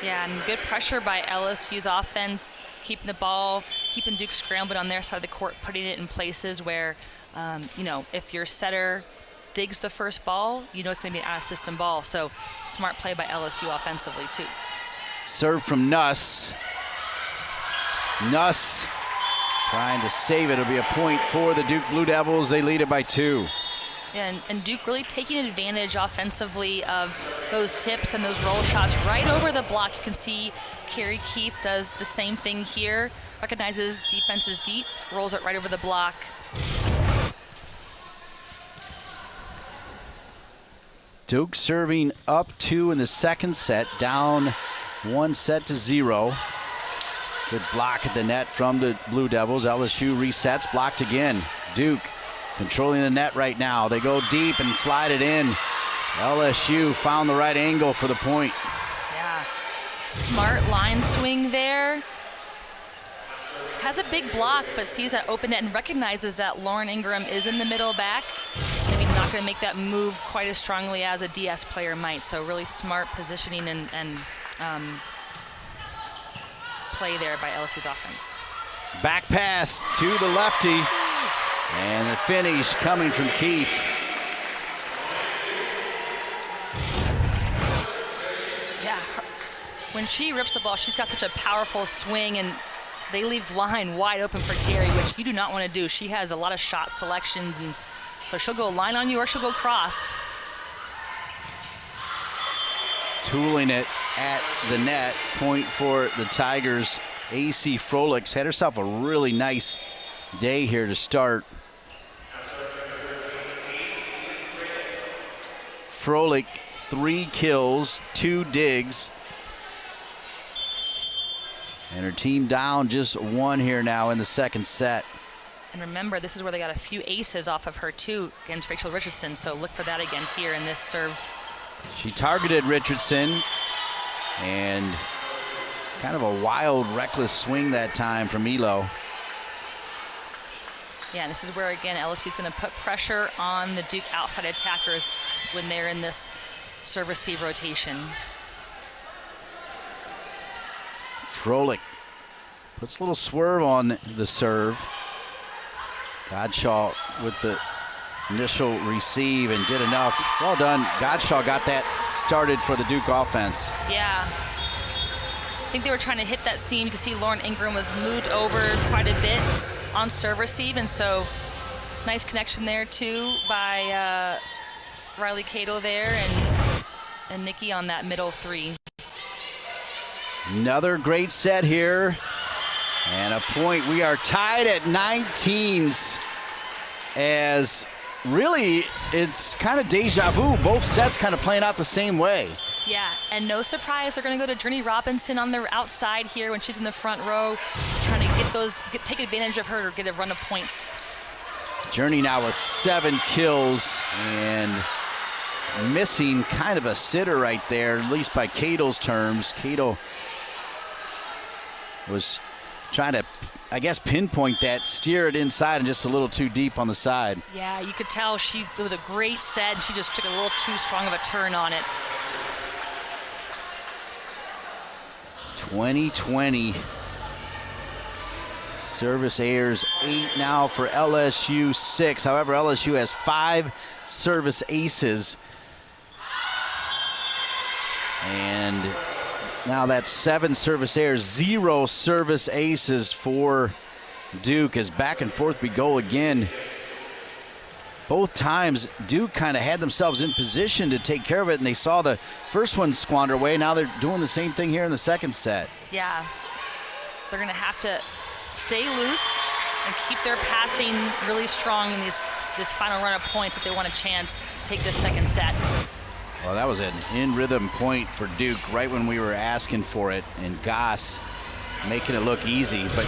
Yeah, and good pressure by LSU's offense, keeping the ball, keeping Duke scrambling on their side of the court, putting it in places where, if your setter digs the first ball, you know it's going to be an out-of-system ball. So smart play by LSU offensively, too. Serve from Nuss. Nuss trying to save it. It'll be a point for the Duke Blue Devils. They lead it by 2. And Duke really taking advantage offensively of those tips and those roll shots right over the block. You can see Carrie Keefe does the same thing here. Recognizes defense is deep, rolls it right over the block. Duke serving up 2 in the second set, down 1-0. Good block at the net from the Blue Devils. LSU resets, blocked again. Duke controlling the net right now. They go deep and slide it in. LSU found the right angle for the point. Yeah, smart line swing there. Has a big block, but sees that open net and recognizes that Lauren Ingram is in the middle back. Maybe not not going to make that move quite as strongly as a DS player might. So really smart positioning and play there by LSU's offense. Back pass to the lefty. And the finish coming from Keefe. Yeah, when she rips the ball, she's got such a powerful swing, and they leave line wide open for Carey, which you do not want to do. She has a lot of shot selections, and so she'll go line on you or she'll go cross. Tooling it at the net. Point for the Tigers. AC Froelich had herself a really nice day here to start. Froelich, 3 kills, 2 digs. And her team down just 1 here now in the second set. And remember, this is where they got a few aces off of her too against Rachel Richardson, so look for that again here in this serve. She targeted Richardson, and kind of a wild, reckless swing that time from Elo. Yeah, this is where, again, LSU's going to put pressure on the Duke outside attackers when they're in this serve-receive rotation. Froelich puts a little swerve on the serve. Godshaw with the initial receive and did enough. Well done. Godshaw got that started for the Duke offense. Yeah. I think they were trying to hit that seam. You can see Lauren Ingram was moved over quite a bit on serve receive, and so nice connection there too by Riley Cato there and Nikki on that middle 3. Another great set here, and a point. We are tied at 19s, as really it's kind of deja vu. Both sets kind of playing out the same way. Yeah, and no surprise, they're going to go to Journey Robinson on the outside here when she's in the front row, trying to take advantage of her to get a run of points. Journey now with 7 kills and missing kind of a sitter right there, at least by Cato's terms. Cato was trying to, I guess, pinpoint that, steer it inside and just a little too deep on the side. Yeah, you could tell it was a great set, and she just took a little too strong of a turn on it. 2020. Service errors 8 now for LSU, 6. However, LSU has 5 service aces. And now that's 7 service errors, 0 service aces for Duke, as back and forth we go again. Both times Duke kind of had themselves in position to take care of it, and they saw the first one squander away. Now they're doing the same thing here in the second set. Yeah, they're going to have to stay loose and keep their passing really strong in this final run of points if they want a chance to take this second set. Well, that was an in-rhythm point for Duke right when we were asking for it, and Goss making it look easy. But,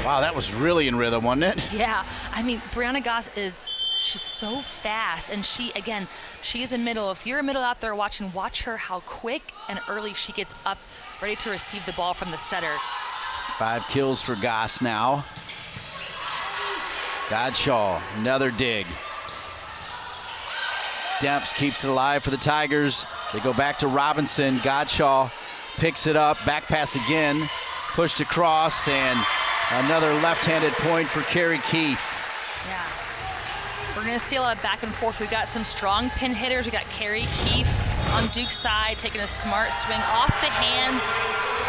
wow, that was really in rhythm, wasn't it? Yeah, I mean, Brianna Goss she's so fast, and she is in middle. If you're a middle out there watching, watch her how quick and early she gets up, ready to receive the ball from the setter. 5 kills for Goss now. Godshaw, another dig. Demps keeps it alive for the Tigers. They go back to Robinson. Godshaw picks it up, back pass again, pushed across, and another left-handed point for Carey Keefe. Yeah. We're going to see a lot of back and forth. We've got some strong pin hitters. We got Carey Keefe on Duke's side, taking a smart swing off the hands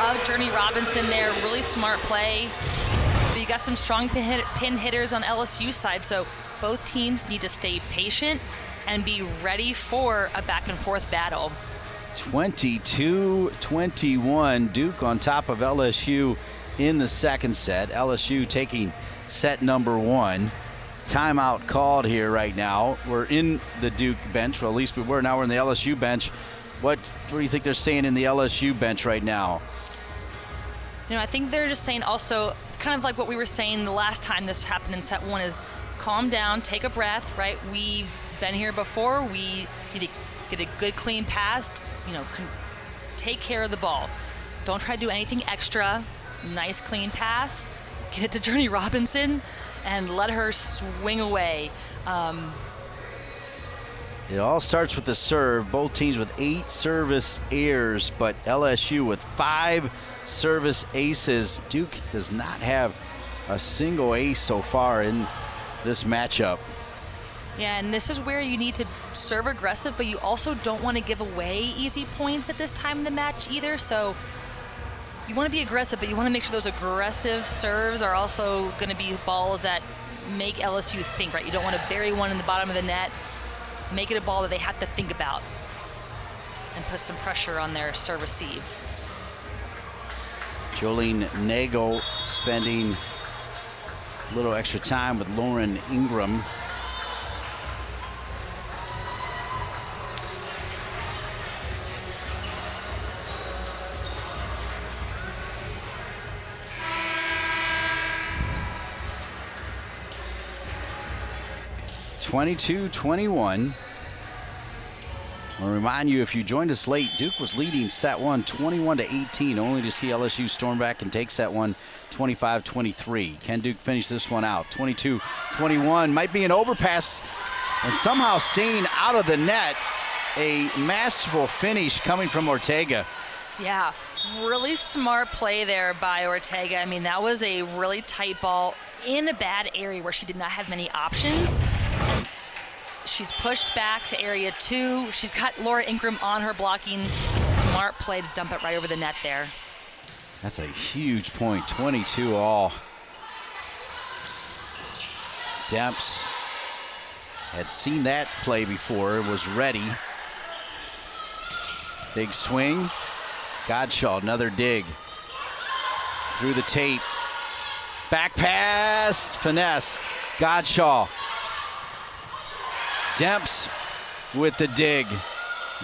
of Journey Robinson there. Really smart play. But you got some strong pin hitters on LSU side, so both teams need to stay patient and be ready for a back and forth battle. 22-21, Duke on top of LSU in the second set. LSU taking set number 1. Timeout called here right now. We're in the Duke bench. Well, at least we were. Now we're in the LSU bench. What do you think they're saying in the LSU bench right now? You know, I think they're just saying also, kind of like what we were saying the last time this happened in set 1, is calm down, take a breath, right? We've been here before. We need to get a good, clean pass. You know, take care of the ball. Don't try to do anything extra. Nice, clean pass. Get it to Journey Robinson and let her swing away. It all starts with the serve. Both teams with 8 service errors, but LSU with 5 service aces. Duke does not have a single ace so far in this matchup. Yeah, and this is where you need to serve aggressive, but you also don't want to give away easy points at this time in the match either. So you want to be aggressive, but you want to make sure those aggressive serves are also going to be balls that make LSU think, right? You don't want to bury one in the bottom of the net. Make it a ball that they have to think about and put some pressure on their serve receive. Jolene Nagel spending a little extra time with Lauren Ingram. (22-21). I'll remind you, if you joined us late, Duke was leading set 1 21-18, only to see LSU storm back and take set 1 25-23. Can Duke finish this one out? 22-21, might be an overpass and somehow staying out of the net. A masterful finish coming from Ortega. Yeah, really smart play there by Ortega. I mean, that was a really tight ball in a bad area where she did not have many options. She's pushed back to area 2. She's got Laura Ingram on her blocking. Smart play to dump it right over the net there. That's a huge point, 22 all. Demps had seen that play before, was ready. Big swing. Godshaw, another dig. Through the tape. Back pass, finesse. Godshaw. Demps with the dig.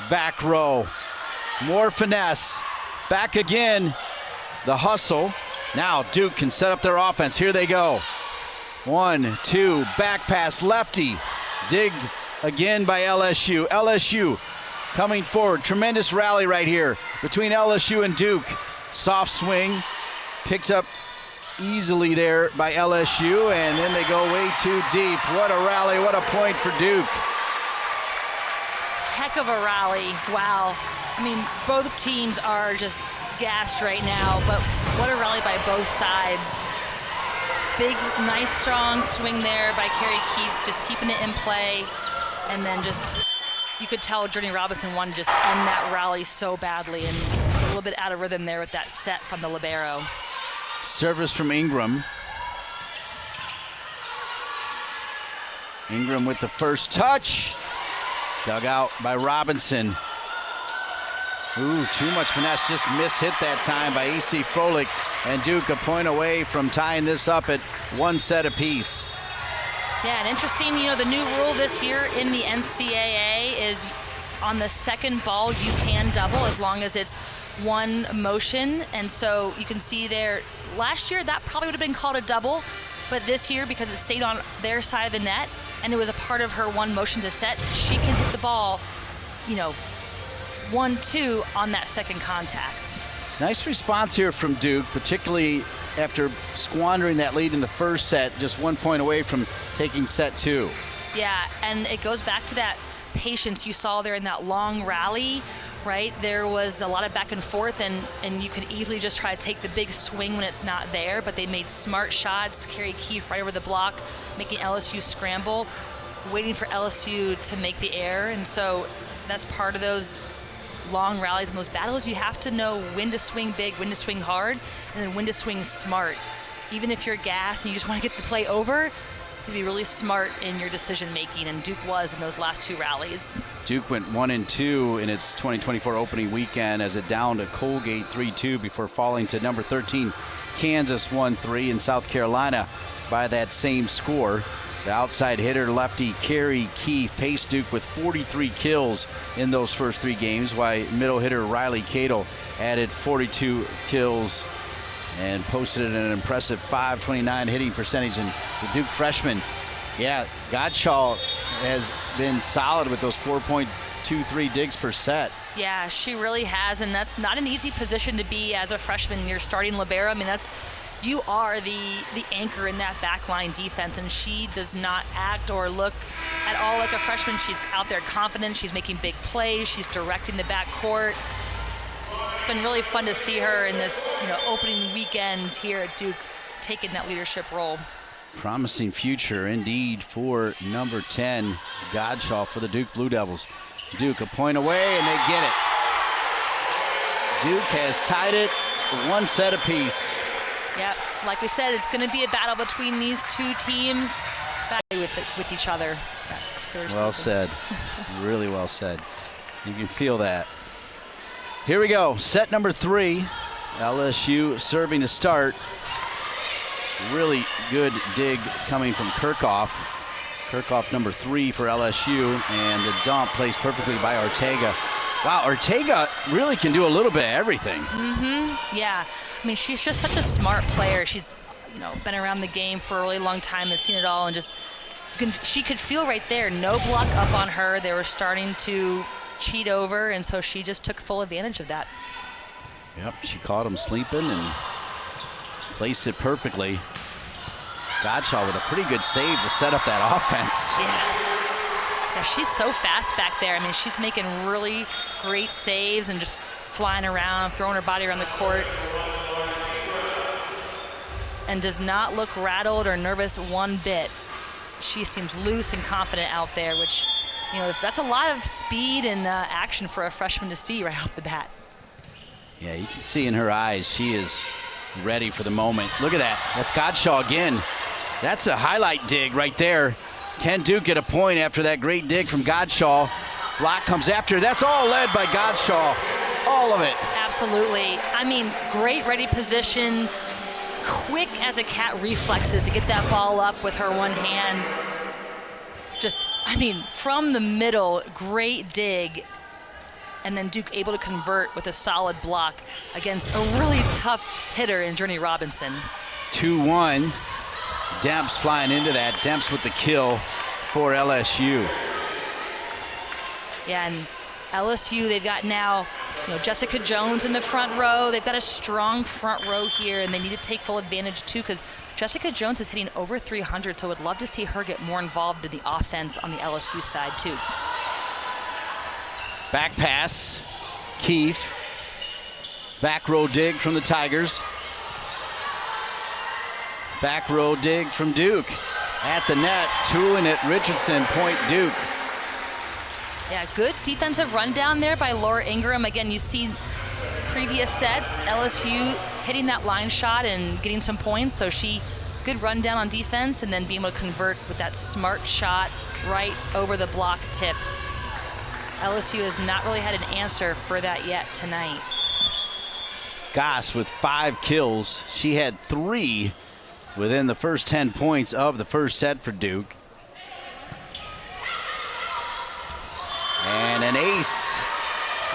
Back row. More finesse. Back again. The hustle. Now Duke can set up their offense. Here they go. 1, 2, back pass, lefty. Dig again by LSU. LSU coming forward. Tremendous rally right here between LSU and Duke. Soft swing. Picks up easily there by LSU, and then they go way too deep. What a rally, what a point for Duke. Heck of a rally, wow. I mean, both teams are just gassed right now, but what a rally by both sides. Big, nice, strong swing there by Carrie Keefe, just keeping it in play, and then just, you could tell Journey Robinson wanted to just end that rally so badly, and just a little bit out of rhythm there with that set from the libero. Service from Ingram. Ingram with the first touch. Dug out by Robinson. Ooh, too much finesse, just mishit that time by AC Froelich, and Duke a point away from tying this up at 1 set apiece. Yeah, and interesting, you know, the new rule this year in the NCAA is on the second ball you can double as long as it's one motion, and so you can see there, last year that probably would have been called a double, but this year, because it stayed on their side of the net and it was a part of her one motion to set, she can hit the ball, you know, 1-2 on that second contact. Nice response here from Duke, particularly after squandering that lead in the first set, just 1 point away from taking set 2. Yeah, and it goes back to that patience you saw there in that long rally, right? There was a lot of back and forth, and you could easily just try to take the big swing when it's not there, but they made smart shots. Carrie Keefe right over the block, making LSU scramble, waiting for LSU to make the error, and so that's part of those long rallies and those battles. You have to know when to swing big, when to swing hard, and then when to swing smart. Even if you're gassed and you just want to get the play over, you be really smart in your decision making, and Duke was in those last 2 rallies. Duke went 1-2 in its 2024 opening weekend as it downed to Colgate 3-2 before falling to number 13 Kansas 1-3 in South Carolina by that same score. The outside hitter, lefty Carrie Keefe, paced Duke with 43 kills in those first 3 games, while middle hitter Riley Cato added 42 kills and posted an impressive .529 hitting percentage. And the Duke freshman, yeah, Godshaw has been solid with those 4.23 digs per set. Yeah, she really has, and that's not an easy position to be as a freshman. You're starting libero. I mean, that's you are the anchor in that backline defense, and she does not act or look at all like a freshman. She's out there confident. She's making big plays. She's directing the backcourt. It's been really fun to see her in this, opening weekend here at Duke, taking that leadership role. Promising future indeed for number 10, Godshaw for the Duke Blue Devils. Duke a point away, and they get it. Duke has tied it 1 set apiece. Yep, like we said, it's going to be a battle between these two teams with each other. Well said. Really well said. You can feel that. Here we go. Set number 3. LSU serving to start. Really good dig coming from Kirchhoff. Kirchhoff number 3 for LSU, and the dump placed perfectly by Ortega. Wow, Ortega really can do a little bit of everything. Yeah, I mean, she's just such a smart player. She's, been around the game for a really long time and seen it all, and just she could feel right there, no block up on her. They were starting to cheat over, and so she just took full advantage of that. Yep, she caught him sleeping and placed it perfectly. Godshaw with a pretty good save to set up that offense. Yeah, she's so fast back there. I mean, she's making really great saves and just flying around, throwing her body around the court. And does not look rattled or nervous one bit. She seems loose and confident out there, which, that's a lot of speed and action for a freshman to see right off the bat. Yeah, you can see in her eyes she is ready for the moment. Look at that. That's Godshaw again. That's a highlight dig right there. Can Duke get a point after that great dig from Godshaw? Block comes after. That's all led by Godshaw. All of it. Absolutely. I mean, great ready position. Quick as a cat reflexes to get that ball up with her one hand. From the middle, great dig. And then Duke able to convert with a solid block against a really tough hitter in Journey Robinson. 2-1. Demps flying into that. Demps with the kill for LSU. Yeah, and LSU, they've got now, Jessica Jones in the front row. They've got a strong front row here, and they need to take full advantage too, because Jessica Jones is hitting over 300, so would love to see her get more involved in the offense on the LSU side too. Back pass, Keefe. Back row dig from the Tigers. Back row dig from Duke. At the net, tooling it, Richardson, point Duke. Yeah, good defensive rundown there by Laura Ingram. Again, you see previous sets, LSU hitting that line shot and getting some points, so good rundown on defense and then being able to convert with that smart shot right over the block tip. LSU has not really had an answer for that yet tonight. Goss with 5 kills. She had 3 within the first 10 points of the first set for Duke. And an ace.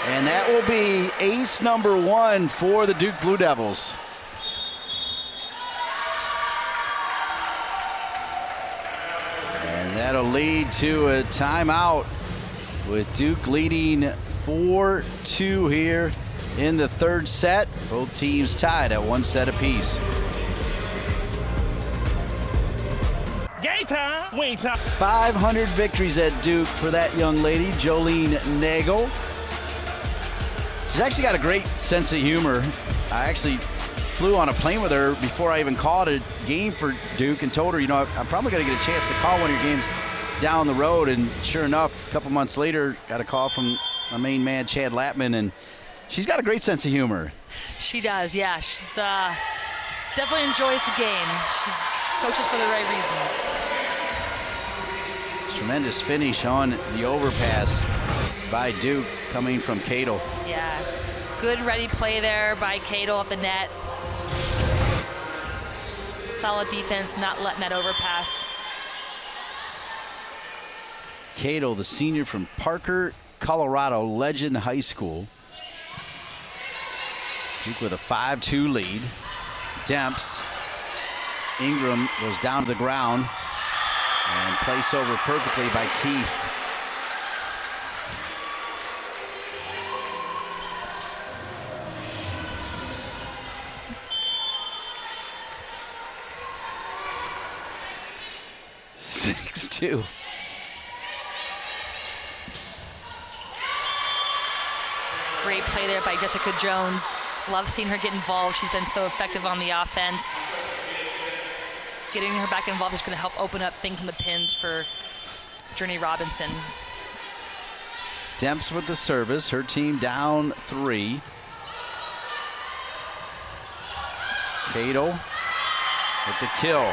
And that will be ace number 1 for the Duke Blue Devils. And that'll lead to a timeout, with Duke leading 4-2 here in the third set. Both teams tied at 1 set apiece. Game time, wing time. 500 victories at Duke for that young lady, Jolene Nagel. She's actually got a great sense of humor. I actually flew on a plane with her before I even called a game for Duke and told her, I'm probably going to get a chance to call one of your games down the road. And sure enough, a couple months later, got a call from my main man, Chad Lattman, and she's got a great sense of humor. She does, yeah. She's definitely enjoys the game. She's coaches for the right reasons. Tremendous finish on the overpass by Duke coming from Cadle. Yeah, good ready play there by Cadle at the net. Solid defense, not letting that overpass. Cadle, the senior from Parker, Colorado, Legend High School. Duke with a 5-2 lead. Demps. Ingram goes down to the ground and placed over perfectly by Keefe. too. Great play there by Jessica Jones. Love seeing her get involved. She's been so effective on the offense. Getting her back involved is going to help open up things in the pins for Journey Robinson. Demps with the service. Her team down 3. Cato with the kill.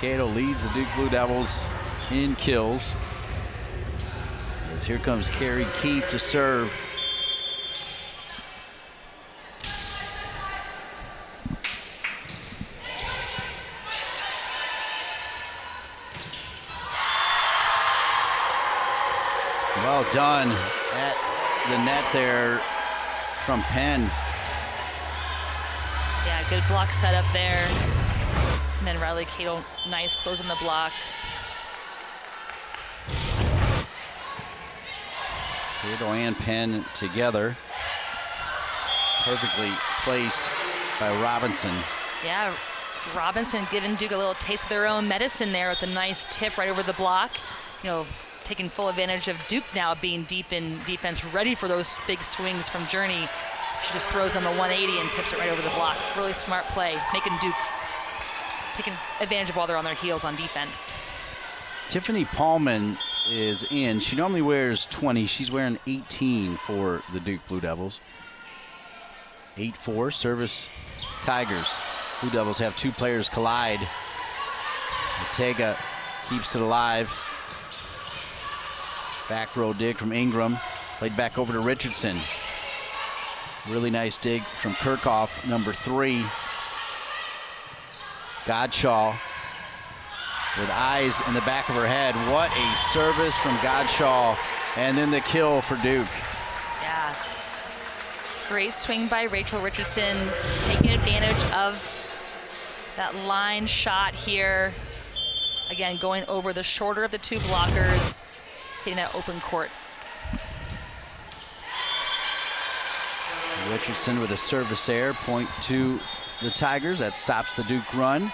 Cato leads the Duke Blue Devils in kills. As here comes Carrie Keefe to serve. Well done at the net there from Penn. Yeah, good block set up there. And then Riley Cato, nice close on the block. Cato and Penn together. Perfectly placed by Robinson. Yeah, Robinson giving Duke a little taste of their own medicine there with a nice tip right over the block. You know, taking full advantage of Duke now being deep in defense, ready for those big swings from Journey. She just throws them a 180 and tips it right over the block. Really smart play, making Duke taking advantage of while they're on their heels on defense. Tiffany Paulman is in. She normally wears 20. She's wearing 18 for the Duke Blue Devils. 8-4 service Tigers. Blue Devils have 2 players collide. Ortega keeps it alive. Back row dig from Ingram. Played back over to Richardson. Really nice dig from Kirchhoff, number 3. Godshaw with eyes in the back of her head. What a service from Godshaw. And then the kill for Duke. Yeah. Great swing by Rachel Richardson, taking advantage of that line shot here. Again, going over the shorter of the 2 blockers, hitting that open court. Richardson with a service error, point to the Tigers. That stops the Duke run.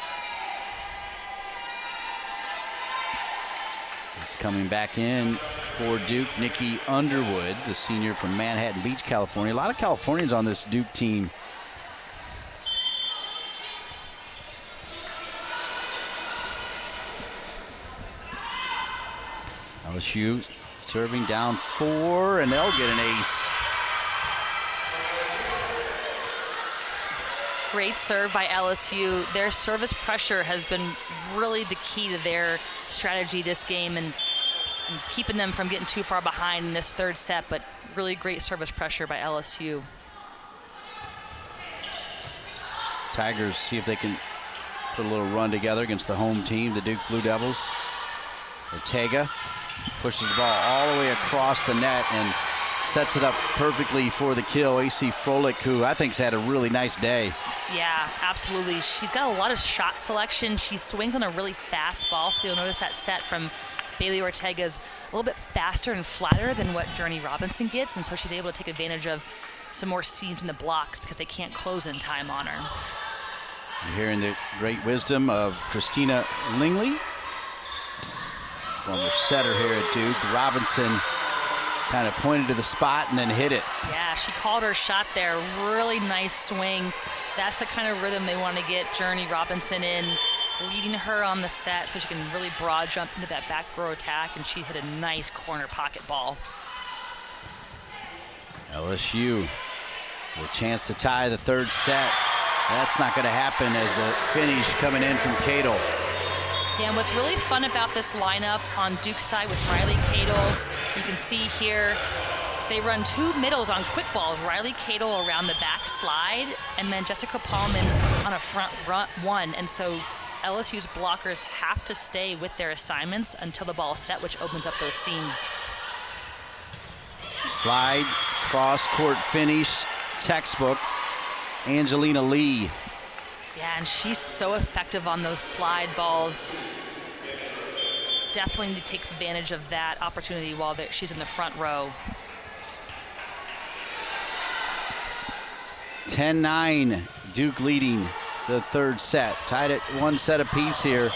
He's coming back in for Duke, Nikki Underwood, the senior from Manhattan Beach, California. A lot of Californians on this Duke team. LSU serving down 4, and they'll get an ace. Great serve by LSU. Their service pressure has been really the key to their strategy this game and keeping them from getting too far behind in this 3rd set, but really great service pressure by LSU. Tigers see if they can put a little run together against the home team, the Duke Blue Devils. Ortega pushes the ball all the way across the net and sets it up perfectly for the kill. AC Froelich, who I think's had a really nice day. Yeah, absolutely. She's got a lot of shot selection. She swings on a really fast ball, so you'll notice that set from Bailey Ortega is a little bit faster and flatter than what Journey Robinson gets, and so she's able to take advantage of some more seams in the blocks because they can't close in time on her. You're hearing the great wisdom of Christina Lingley, former setter here at Duke. Robinson kind of pointed to the spot and then hit it. Yeah, she called her shot there. Really nice swing. That's the kind of rhythm they want to get Journey Robinson in, leading her on the set so she can really broad jump into that back row attack, and she hit a nice corner pocket ball. LSU with a chance to tie the 3rd set. That's not going to happen as the finish coming in from Cato. Yeah, and what's really fun about this lineup on Duke's side with Riley Cato, you can see here, they run 2 middles on quick balls. Riley Cato around the back slide, and then Jessica Paulman on a front one. And so LSU's blockers have to stay with their assignments until the ball is set, which opens up those seams. Slide, cross-court finish, textbook, Angelina Lee. Yeah, and she's so effective on those slide balls. Definitely need to take advantage of that opportunity while she's in the front row. 10-9, Duke leading the 3rd set. Tied at 1 set apiece here.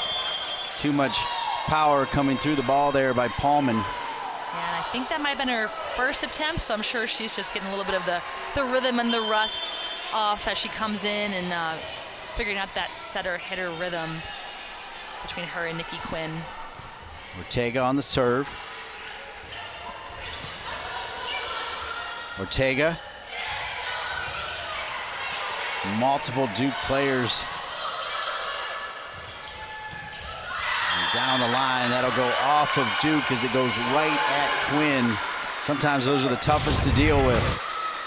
Too much power coming through the ball there by Paulman. Yeah, I think that might have been her first attempt, so I'm sure she's just getting a little bit of the rhythm and the rust off as she comes in and figuring out that setter-hitter rhythm between her and Nikki Quinn. Ortega on the serve. Ortega. Multiple Duke players. And down the line, that'll go off of Duke as it goes right at Quinn. Sometimes those are the toughest to deal with.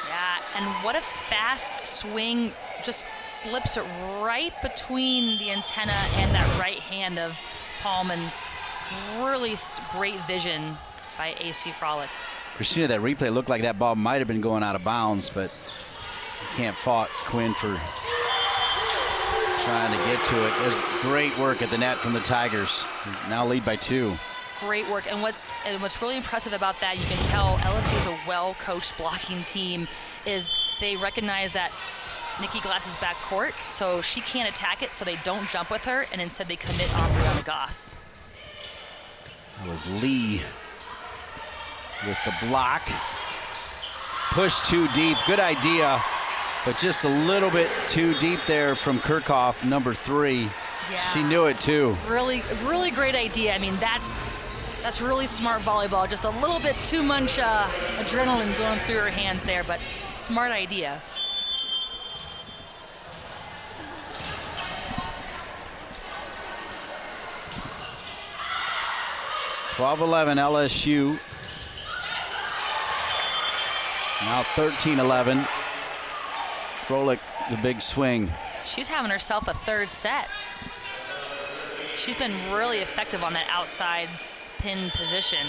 Yeah, and what a fast swing, just slips it right between the antenna and that right hand of Paulman. Really great vision by AC Frolic. Christina, that replay looked like that ball might have been going out of bounds, but you can't fault Quinn for trying to get to it. There's great work at the net from the Tigers. Now lead by 2. Great work, and what's really impressive about that, you can tell LSU is a well-coached blocking team, is they recognize that Nikki Glass is back court, so she can't attack it, so they don't jump with her, and instead they commit on Brianna Goss. That was Lee with the block. Push too deep, good idea, but just a little bit too deep there from Kirchhoff, number 3. Yeah. She knew it too. Really, really great idea. I mean, that's really smart volleyball. Just a little bit too much adrenaline going through her hands there, but smart idea. (12-11) LSU. Now 13-11. Frolic, the big swing. She's having herself a third set. She's been really effective on that outside pin position.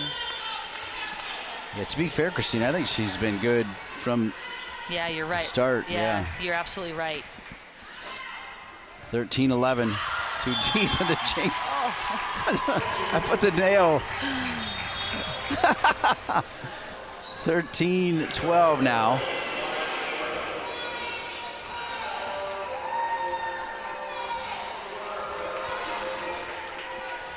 Yeah, to be fair, Christina, I think she's been good from Yeah, you're right. start. Yeah, you're absolutely right. 13-11. Too deep in the jinx. Oh. I put the nail. 13-12 now.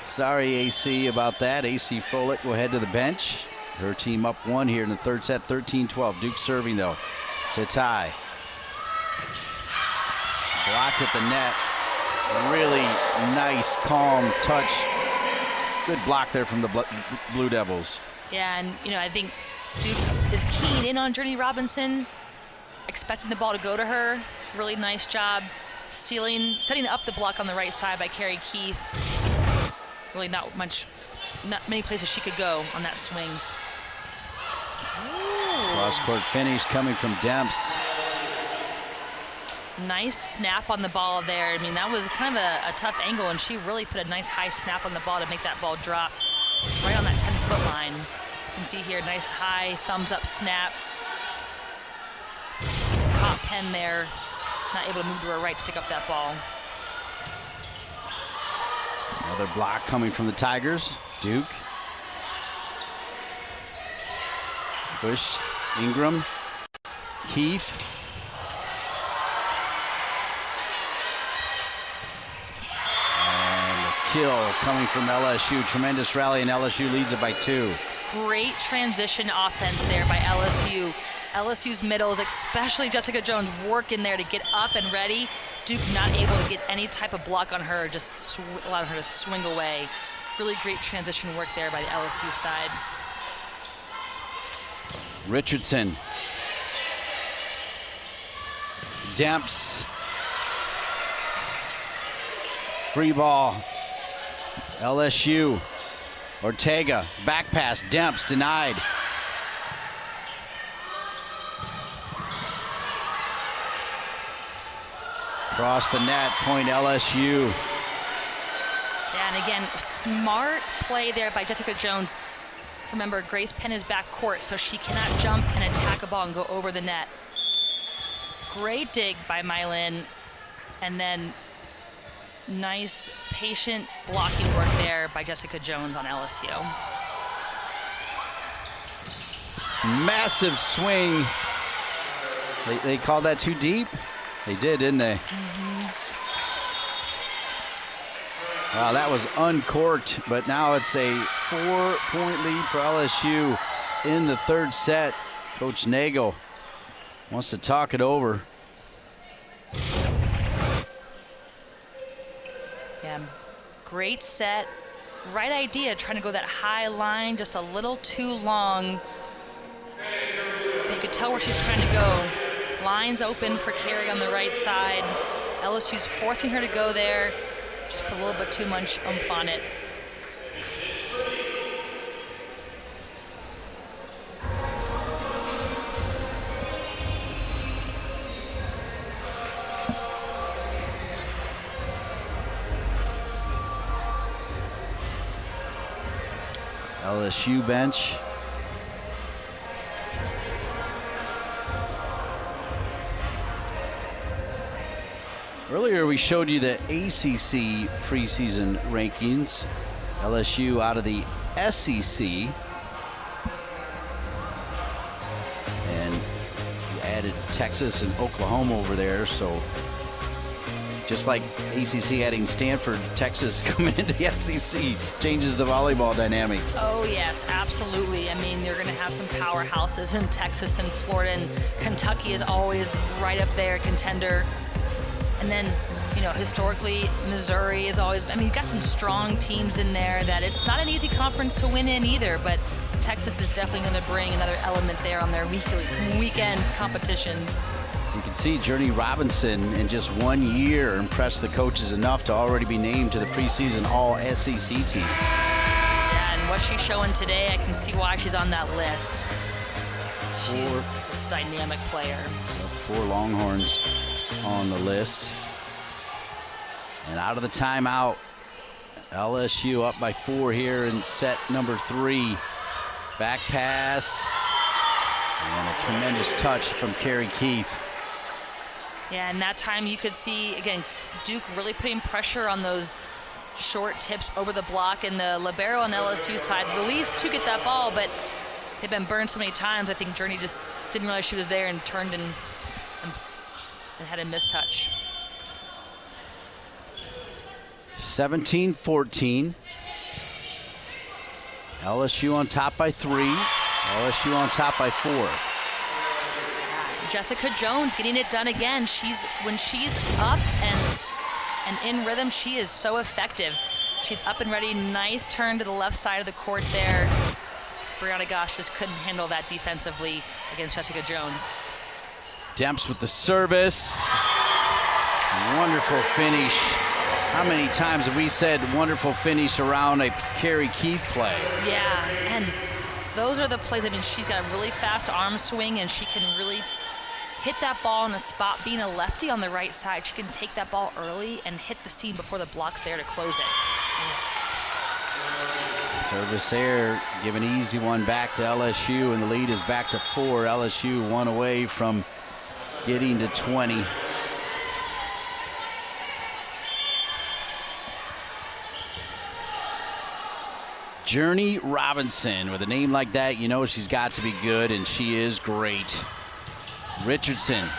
Sorry, AC, about that. AC Frolic will head to the bench. Her team up 1 here in the third set, 13-12. Duke serving, though, to tie. Blocked at the net. Really nice, calm touch. Good block there from the Blue Devils. Yeah, and I think Duke is keying in on Journey Robinson, expecting the ball to go to her. Really nice job setting up the block on the right side by Carrie Keefe. Really not many places she could go on that swing. Cross-court finish coming from Demps. Nice snap on the ball there. I mean, that was kind of a tough angle, and she really put a nice high snap on the ball to make that ball drop right on that 10-foot line. You can see here, nice high thumbs-up snap. Caught Penn there, not able to move to her right to pick up that ball. Another block coming from the Tigers. Duke. Pushed. Ingram. Keefe. And the kill coming from LSU. Tremendous rally, and LSU leads it by 2. Great transition offense there by LSU. LSU's middles, especially Jessica Jones, working there to get up and ready. Duke not able to get any type of block on her, just allowing her to swing away. Really great transition work there by the LSU side. Richardson. Demps. Free ball. LSU. Ortega. Back pass. Demps denied. Across the net, point LSU. Yeah, and again, smart play there by Jessica Jones. Remember, Grace Penn is back court, so she cannot jump and attack a ball and go over the net. Great dig by Mylin, and then nice, patient blocking work there by Jessica Jones on LSU. Massive swing. They called that too deep? They did, didn't they? Wow, that was uncorked, but now it's a 4-point lead for LSU in the third set. Coach Nagel wants to talk it over. Yeah, great set. Right idea, trying to go that high line, just a little too long. But you could tell where she's trying to go. Lines open for Carey on the right side. LSU's forcing her to go there. Just put a little bit too much oomph on it. LSU bench. Earlier we showed you the ACC preseason rankings. LSU out of the SEC. And you added Texas and Oklahoma over there, so just like ACC adding Stanford, Texas coming into the SEC changes the volleyball dynamic. Oh yes, absolutely. I mean, you're going to have some powerhouses in Texas and Florida, and Kentucky is always right up there, contender. And then, you know, historically, Missouri is always, I mean, you've got some strong teams in there that it's not an easy conference to win in either, but Texas is definitely going to bring another element there on their weekend competitions. You can see Journey Robinson in just 1 year impressed the coaches enough to already be named to the preseason All-SEC team. Yeah, and what she's showing today, I can see why she's on that list. She's just this dynamic player. 4 Longhorns on the list. And out of the timeout, LSU up by 4 here in set number 3. Back pass. And a tremendous touch from Carey Keefe. Yeah, and that time you could see, again, Duke really putting pressure on those short tips over the block, and the libero on the LSU side released to get that ball, but they've been burned so many times. I think Journey just didn't realize she was there and turned and had a mistouch. 17-14. LSU on top by 3. LSU on top by 4. Jessica Jones getting it done again. When she's up and in rhythm, she is so effective. She's up and ready. Nice turn to the left side of the court there. Brianna Gosh just couldn't handle that defensively against Jessica Jones. Demps with the service. Wonderful finish. How many times have we said wonderful finish around a Carey Keefe play? Yeah, and those are the plays. I mean, she's got a really fast arm swing, and she can really hit that ball in a spot. Being a lefty on the right side, she can take that ball early and hit the seam before the block's there to close it. Service there, give an easy one back to LSU, and the lead is back to 4. LSU 1 away from getting to 20. Journey Robinson, with a name like that, you know she's got to be good, and she is great. Richardson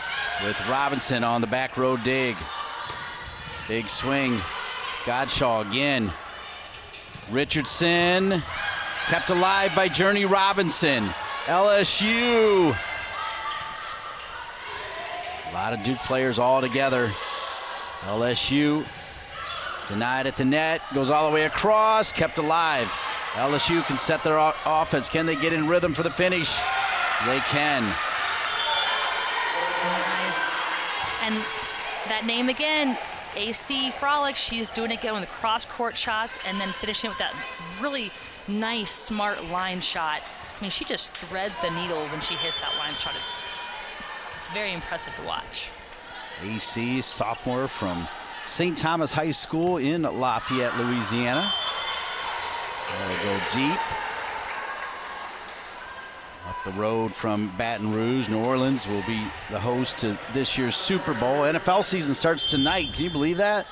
with Robinson on the back row dig. Big swing. Godshaw again. Richardson kept alive by Journey Robinson. LSU. A lot of Duke players all together. LSU denied at the net. Goes all the way across. Kept alive. LSU can set their offense. Can they get in rhythm for the finish? They can. Nice. And that name again, AC Frolic, she's doing it again with the cross-court shots and then finishing with that really nice, smart line shot. I mean, she just threads the needle when she hits that line shot. It's very impressive to watch. AC, sophomore from St. Thomas High School in Lafayette, Louisiana. That'll go deep. Up the road from Baton Rouge, New Orleans will be the host to this year's Super Bowl. NFL season starts tonight. Can you believe that?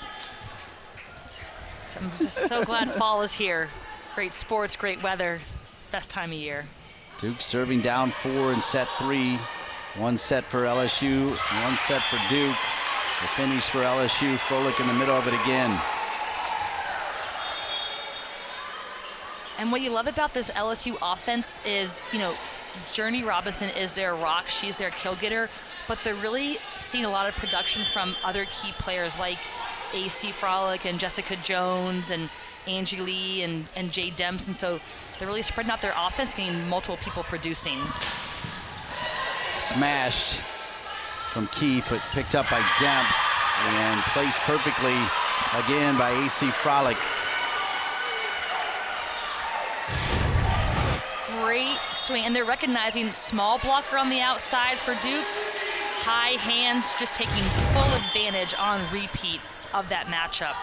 I'm just so glad fall is here. Great sports, great weather, best time of year. Duke serving down 4 in set 3. 1 set for LSU, 1 set for Duke. The finish for LSU, Froelich in the middle of it again. And what you love about this LSU offense is, you know, Journey Robinson is their rock. She's their kill getter. But they're really seeing a lot of production from other key players like AC Frolic and Jessica Jones and Angie Lee and Jay Dempson. So they're really spreading out their offense, getting multiple people producing. Smashed from Keith, but picked up by Demps and placed perfectly again by AC Frolic. Great swing, and they're recognizing small blocker on the outside for Duke. High hands, just taking full advantage on repeat of that matchup.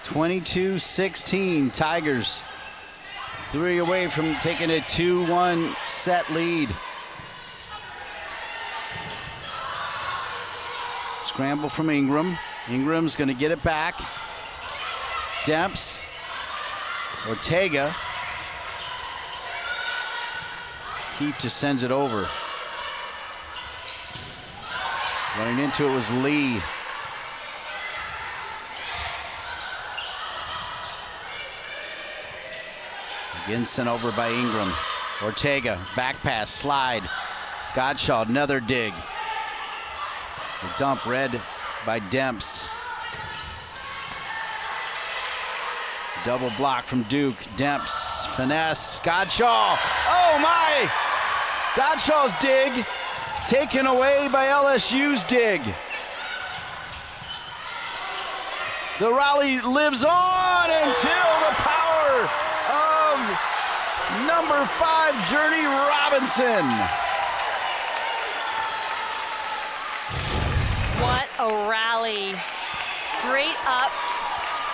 22-16, Tigers 3 away from taking a 2-1 set lead. Scramble from Ingram. Ingram's gonna get it back. Demps, Ortega. Keith just sends it over. Running into it was Lee. Again sent over by Ingram. Ortega, back pass, slide. Godshaw, another dig. The dump read by Demps. Double block from Duke. Demps, finesse, Godshaw. Oh my! Godshaw's dig taken away by LSU's dig. The rally lives on until the power of number 5, Journey Robinson. What a rally. Great up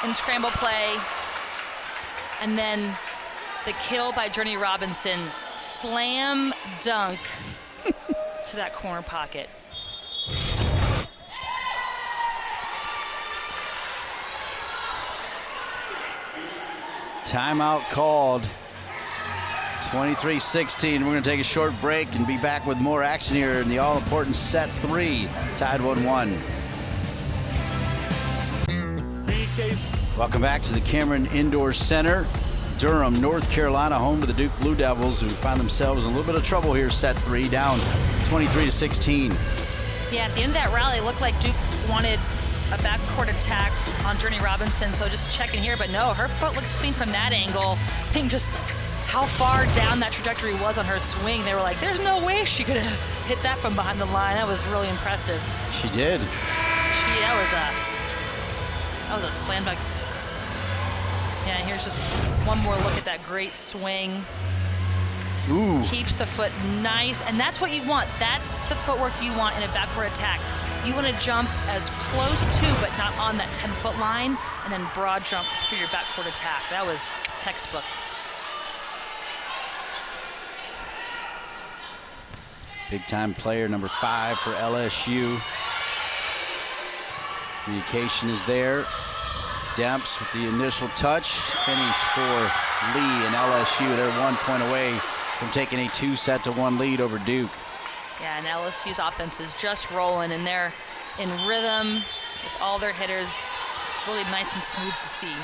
and scramble play. And then the kill by Journey Robinson. Slam dunk to that corner pocket. Timeout called. 23-16. We're going to take a short break and be back with more action here in the all-important set 3. Tied 1-1. Welcome back to the Cameron Indoor Center. Durham, North Carolina, home to the Duke Blue Devils, who find themselves in a little bit of trouble here, set 3, down 23-16. Yeah, at the end of that rally, it looked like Duke wanted a backcourt attack on Journey Robinson, so just checking here, but no, her foot looks clean from that angle. I think just how far down that trajectory was on her swing, they were like, there's no way she could have hit that from behind the line. That was really impressive. She did. That was a slam dunk. Yeah, here's just one more look at that great swing. Ooh. Keeps the foot nice, and that's what you want. That's the footwork you want in a backcourt attack. You want to jump as close to, but not on that 10-foot line, and then broad jump through your backcourt attack. That was textbook. Big-time player, number 5 for LSU. Communication is there. Demps with the initial touch. Finish for Lee and LSU. They're 1 point away from taking a 2-1 lead over Duke. Yeah, and LSU's offense is just rolling, and they're in rhythm with all their hitters. Really nice and smooth to see.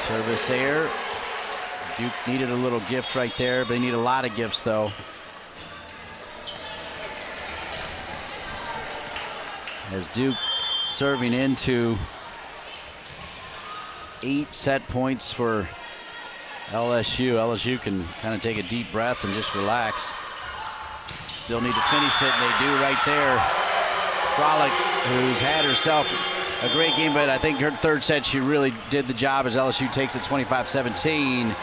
Service air. Duke needed a little gift right there, but they need a lot of gifts, though. As Duke serving into 8 set points for LSU. LSU can kind of take a deep breath and just relax. Still need to finish it, and they do right there. Frolic, who's had herself a great game, but I think her third set she really did the job as LSU takes it 25-17.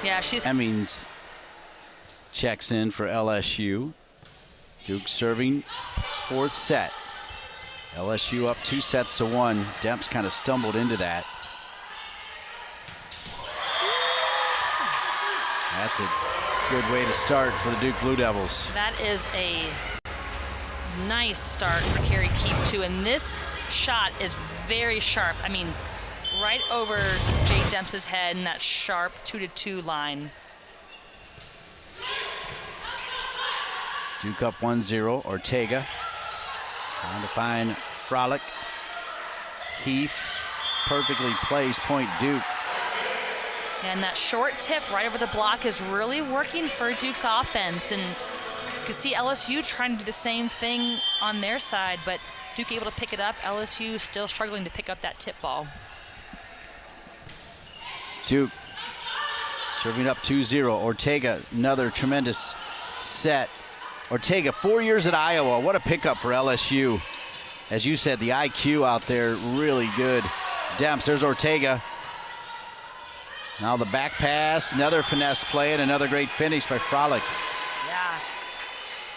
Yeah, she's... Hemmings checks in for LSU. Duke serving 4th set. LSU up 2-1. Demps kind of stumbled into that. That's a good way to start for the Duke Blue Devils. That is a nice start for Carrie Keep, too. And this shot is very sharp. I mean, right over Jay Demps's head in that sharp 2-2 line. Duke up 1-0. Ortega trying to find Frolic. Heath, perfectly placed, point Duke. And that short tip right over the block is really working for Duke's offense. And you can see LSU trying to do the same thing on their side, but Duke able to pick it up. LSU still struggling to pick up that tip ball. Duke serving up 2-0. Ortega, another tremendous set. Ortega, 4 years at Iowa. What a pickup for LSU. As you said, the IQ out there, really good. Demps, there's Ortega. Now the back pass, another finesse play, and another great finish by Frolic. Yeah.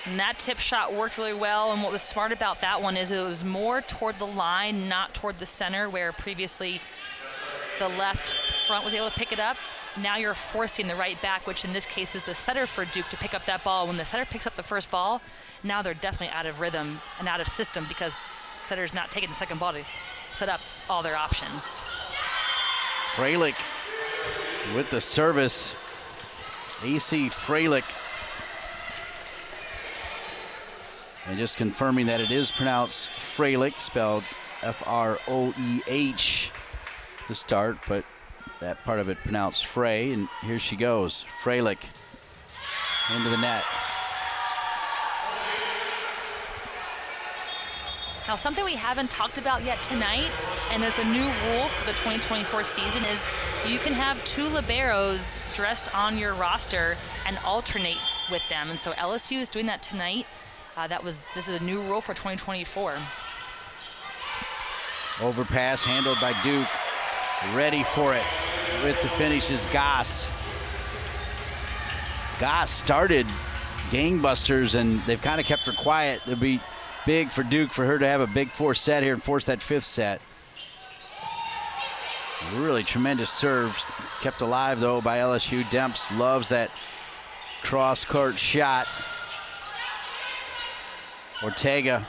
And that tip shot worked really well, and what was smart about that one is it was more toward the line, not toward the center, where previously the left front was able to pick it up. Now you're forcing the right back, which in this case is the setter for Duke, to pick up that ball. When the setter picks up the first ball, now they're definitely out of rhythm and out of system because the setter's not taking the second ball to set up all their options. Fralick with the service. AC Fralick. And just confirming that it is pronounced Fralick, spelled F-R-O-E-H to start, but that part of it pronounced Frey, and here she goes. Fralick into the net. Now, something we haven't talked about yet tonight, and there's a new rule for the 2024 season, is you can have two liberos dressed on your roster and alternate with them. And so LSU is doing that tonight. This is a new rule for 2024. Overpass handled by Duke. Ready for it with the finish is Goss. Goss started gangbusters, and they've kind of kept her quiet. It'll be big for Duke for her to have a big fourth set here and force that fifth set. Really tremendous serves. Kept alive, though, by LSU. Demps loves that cross-court shot. Ortega,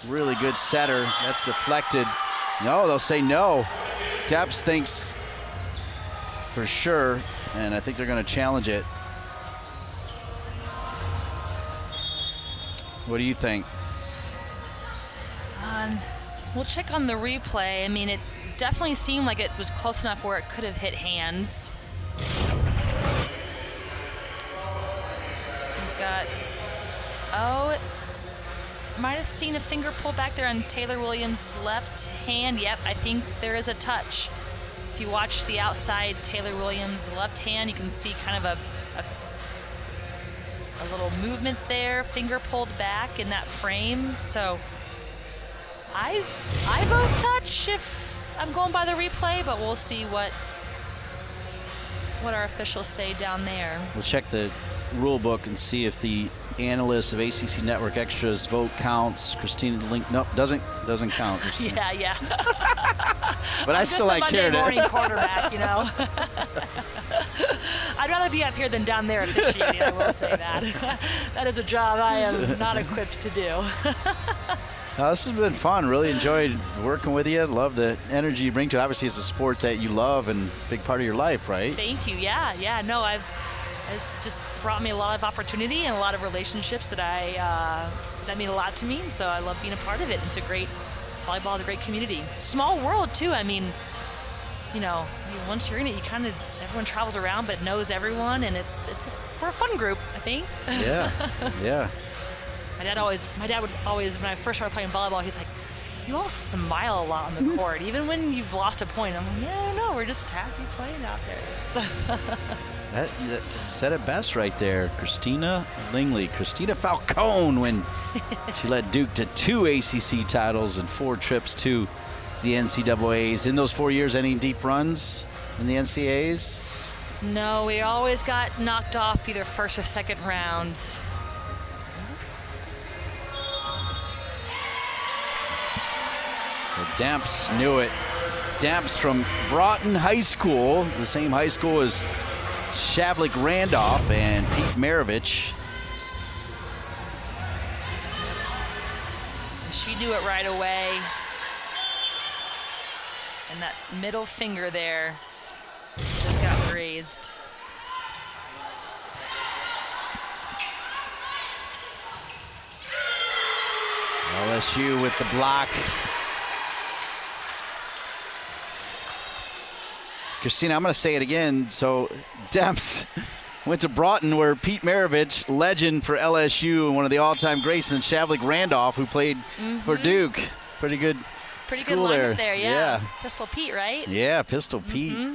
really good setter. That's deflected. No, they'll say no. Demps thinks for sure, and I think they're going to challenge it. What do you think? We'll check on the replay. I mean, it definitely seemed like it was close enough where it could have hit hands. We've got, might have seen a finger pull back there on Taylor Williams' left hand. Yep, I think there is a touch. If you watch the outside Taylor Williams' left hand, you can see kind of a little movement there, finger pulled back in that frame. So I vote touch if I'm going by the replay, but we'll see what our officials say down there. We'll check the rule book and see if the analyst of ACC Network Extra's vote counts. Christina Link, nope, doesn't count. Yeah. But I still like hearing it. Morning quarterback, you know. I'd rather be up here than down there officiating. I will say that. That is a job I am not equipped to do. This has been fun. Really enjoyed working with you. Love the energy you bring to it. Obviously, it's a sport that you love and a big part of your life, right? Thank you. Yeah. No, it's just brought me a lot of opportunity and a lot of relationships that mean a lot to me. So I love being a part of it. It's a great volleyball is a great community. Small world too. I mean, once you're in it, everyone travels around but knows everyone, and we're a fun group, I think. Yeah. My dad would always, when I first started playing volleyball, he's like, you all smile a lot on the court, even when you've lost a point. I'm like, yeah, I don't know, we're just happy playing out there. So That said it best right there. Christina Lingley, Christina Falcone, when she led Duke to 2 ACC titles and 4 trips to the NCAAs. In those 4 years, any deep runs in the NCAAs? No, we always got knocked off either first or second rounds. So Demps knew it. Demps from Broughton High School, the same high school as Shavlik Randolph and Pete Maravich. She knew it right away. And that middle finger there just got grazed. LSU with the block. Christina, I'm going to say it again. So Demps went to Broughton, where Pete Maravich, legend for LSU and one of the all-time greats, and then Shavlik Randolph, who played for Duke. Pretty good school lineup there, yeah. Yeah. Pistol Pete, right? Yeah, Pistol Pete.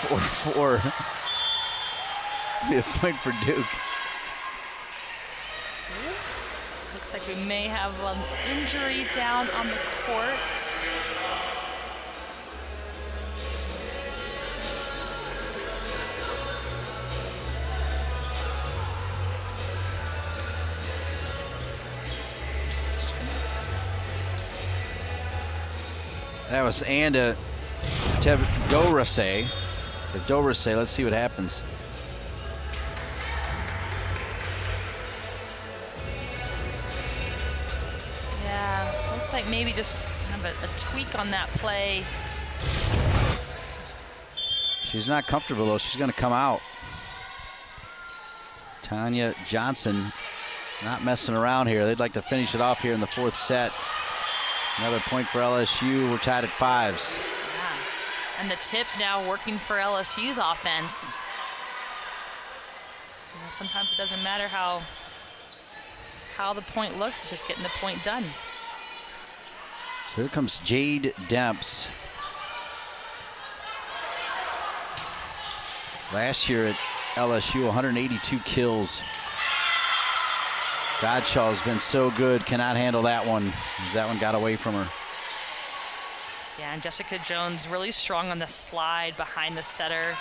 4-4. Be a point for Duke. Looks like we may have an injury down on the court. That was Anda Dorase. Let's see what happens. Yeah, looks like maybe just kind of a tweak on that play. She's not comfortable, though. She's going to come out. Tanya Johnson not messing around here. They'd like to finish it off here in the fourth set. Another point for LSU. We're tied at 5s. Yeah. And the tip now working for LSU's offense. You know, sometimes it doesn't matter how the point looks, it's just getting the point done. So here comes Jade Demps. Last year at LSU, 182 kills. Godshaw's been so good, cannot handle that one, as that one got away from her. Yeah, and Jessica Jones really strong on the slide behind the setter.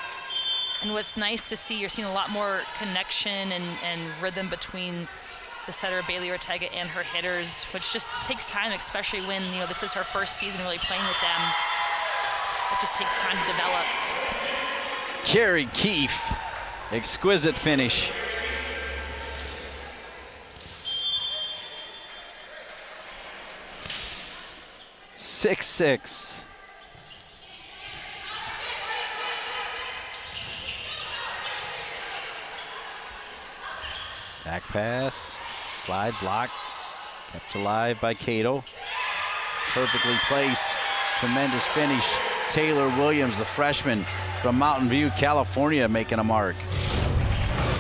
And what's nice to see, you're seeing a lot more connection and rhythm between the setter, Bailey Ortega, and her hitters, which just takes time, especially when, you know, this is her first season really playing with them. It just takes time to develop. Carrie Keefe, exquisite finish. Six. Back pass, slide block, kept alive by Cato. Perfectly placed, tremendous finish. Taylor Williams, the freshman from Mountain View, California, making a mark.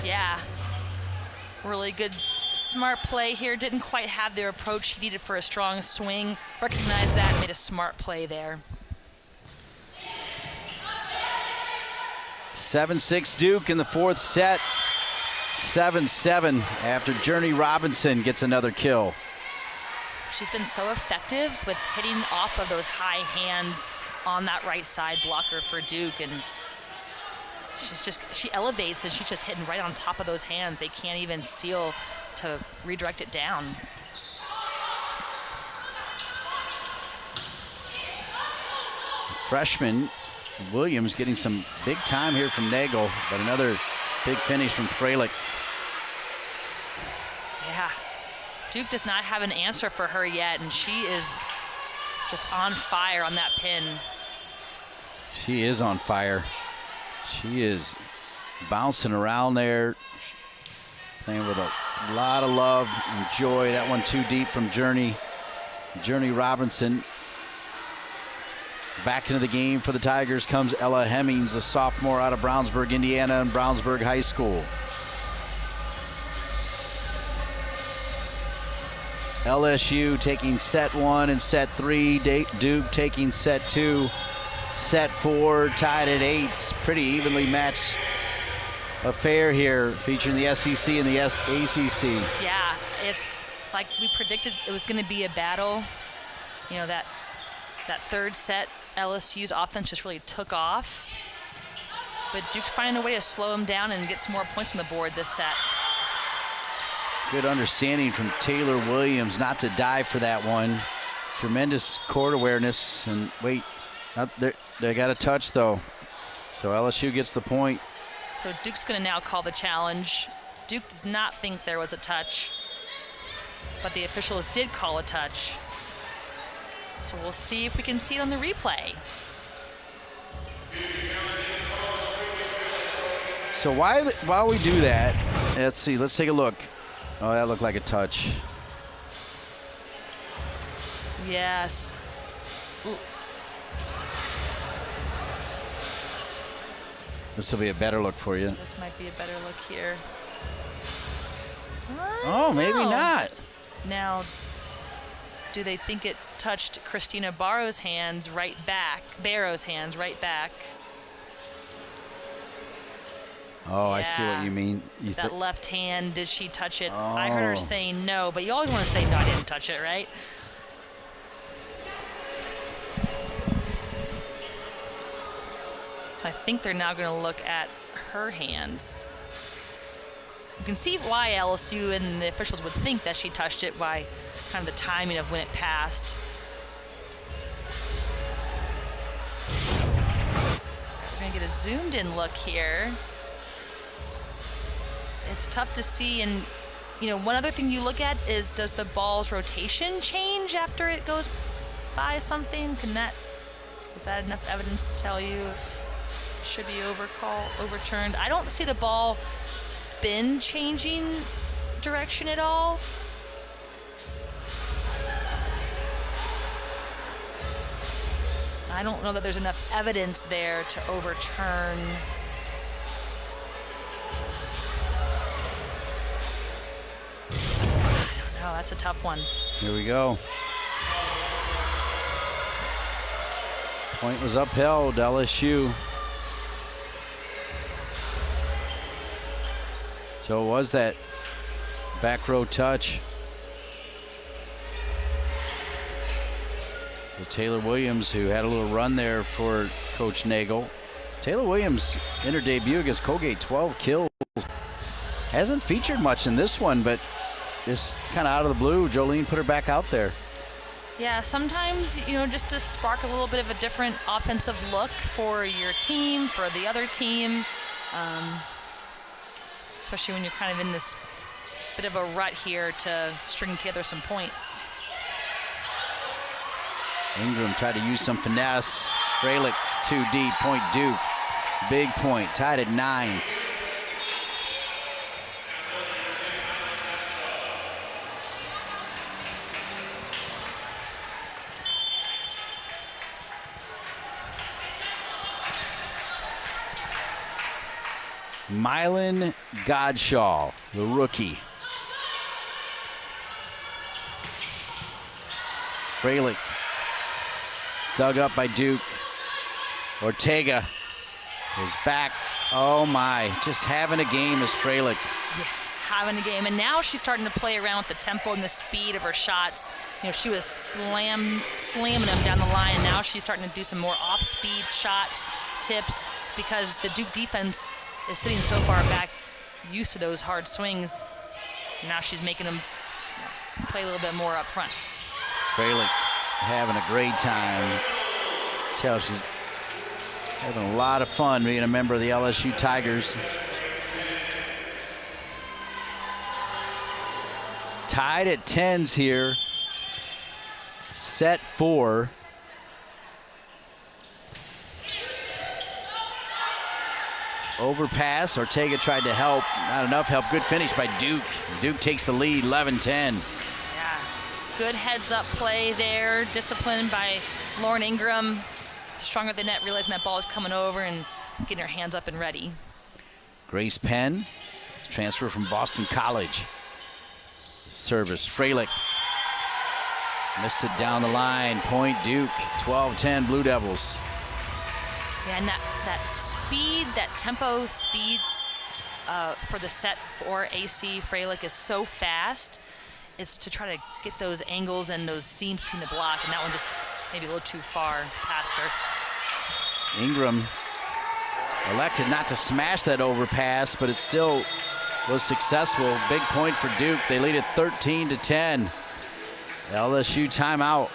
Yeah, really good, smart play here. Didn't quite have the approach he needed for a strong swing. Recognized that, made a smart play there. 7-6 Duke in the fourth set. 7-7 after Journey Robinson gets another kill. She's been so effective with hitting off of those high hands on that right side blocker for Duke, and she elevates and she's just hitting right on top of those hands. They can't even seal to redirect it down. Freshman Williams getting some big time here from Nagel, but another big finish from Freilich. Yeah, Duke does not have an answer for her yet, and she is just on fire on that pin. She is on fire. She is bouncing around there, playing with a lot of love and joy. That one too deep from Journey Robinson. Back into the game for the Tigers comes Ella Hemmings, the sophomore out of Brownsburg, Indiana, and Brownsburg High School. LSU taking set 1 and set 3. Duke taking set 2. Set 4, tied at 8. Pretty evenly matched affair here, featuring the SEC and the ACC. Yeah, it's like we predicted it was going to be a battle. You know, that third set, LSU's offense just really took off. But Duke's finding a way to slow them down and get some more points on the board this set. Good understanding from Taylor Williams not to dive for that one. Tremendous court awareness. And wait, they got a touch though. So LSU gets the point. So Duke's going to now call the challenge. Duke does not think there was a touch, but the officials did call a touch. So we'll see if we can see it on the replay. So while we do that, Let's see. Let's take a look. Oh, that looked like a touch. Yes. Ooh. This will be a better look for you. This might be a better look here. Oh, maybe No. not. Now, do they think it touched Christina Barrow's hands right back? Barrow's hands right back. Oh, I see what Yeah. you mean. That left hand, did she touch it? I heard Oh. her saying no, but you always want to say no, I didn't touch it, right? So I think they're now going to look at her hands. You can see why LSU and the officials would think that she touched it by kind of the timing of when it passed. We're going to get a zoomed in look here. It's tough to see, and you know, one other thing you look at is, does the ball's rotation change after it goes by something? Is that enough evidence to tell you if it should be overturned? I don't see the ball spin changing direction at all. I don't know that there's enough evidence there to overturn. Oh, that's a tough one. Here we go. Point was upheld, LSU. So it was that back row touch. So Taylor Williams, who had a little run there for Coach Nagel. Taylor Williams in her debut against Colgate, 12 kills. Hasn't featured much in this one, but just kind of out of the blue, Jolene put her back out there. Yeah, sometimes, you know, just to spark a little bit of a different offensive look for your team, for the other team, especially when you're kind of in this bit of a rut here to string together some points. Ingram tried to use some finesse. Freilich too deep, point Duke. Big point, tied at 9. Mylan Godshaw, the rookie. Freilich dug up by Duke. Ortega goes back. Oh my, just having a game is Freilich. Yeah, having a game. And now she's starting to play around with the tempo and the speed of her shots. You know, she was slamming them down the line. Now she's starting to do some more off-speed shots, tips, because the Duke defense is sitting so far back, used to those hard swings. Now she's making them play a little bit more up front. Freilich having a great time. Tell she's having a lot of fun being a member of the LSU Tigers. Tied at 10s here. Set 4. Overpass. Ortega tried to help. Not enough help. Good finish by Duke. Duke takes the lead, 11-10. Yeah, good heads-up play there. Disciplined by Lauren Ingram. Strong at the net, realizing that ball is coming over and getting her hands up and ready. Grace Penn, transfer from Boston College. Service, Freilich. Missed it down the line. Point Duke, 12-10 Blue Devils. Yeah, and that speed, that tempo speed for the set for AC Freilich is so fast. It's to try to get those angles and those seams between the block, and that one just maybe a little too far past her. Ingram elected not to smash that overpass, but it still was successful. Big point for Duke. They lead it 13-10. LSU timeout.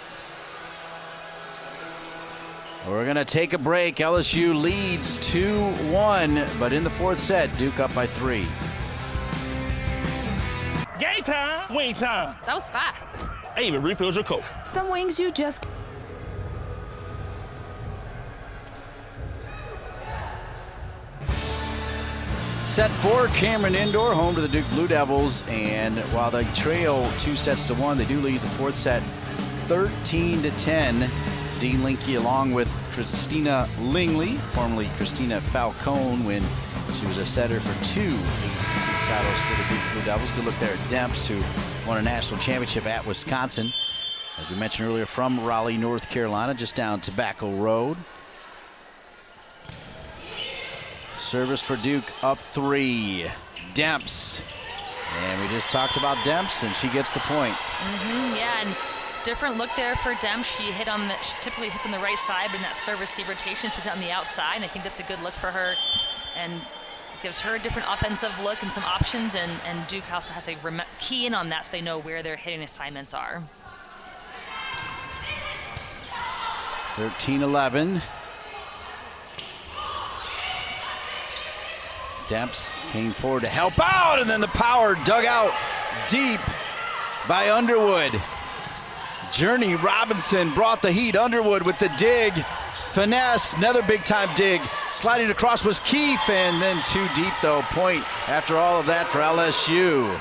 We're going to take a break. LSU leads 2-1, but in the fourth set, Duke up by 3. Game time, wing time. That was fast. I even refilled your Coke. Some wings you just... Set 4, Cameron Indoor, home to the Duke Blue Devils. And while they trail 2-1, they do lead the fourth set 13-10. Dean Linke along with Christina Lingley, formerly Christina Falcone, when she was a setter for 2 ACC titles for the Duke Blue Devils. Good look there at Demps, who won a national championship at Wisconsin. As we mentioned earlier, from Raleigh, North Carolina, just down Tobacco Road. Service for Duke, up 3. Demps. And we just talked about Demps, and she gets the point. Yeah, and different look there for Demps. She typically hits on the right side, but in that serve receive rotation, she's on the outside, and I think that's a good look for her, and gives her a different offensive look and some options, and Duke also has to key in on that so they know where their hitting assignments are. 13-11. Demps came forward to help out, and then the power dug out deep by Underwood. Journey Robinson brought the heat. Underwood with the dig. Finesse, another big-time dig. Sliding across was Keefe, and then too deep, though. Point after all of that for LSU.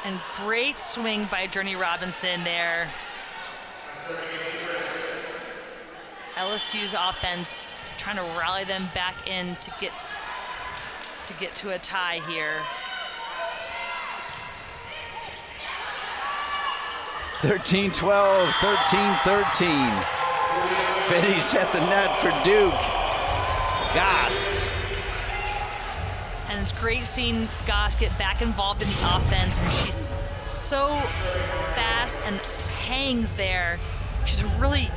And great swing by Journey Robinson there. LSU's offense trying to rally them back in to get to a tie here. 13-12, 13-13. Finish at the net for Duke. Goss. And it's great seeing Goss get back involved in the offense, and she's so fast and hangs there. She's a really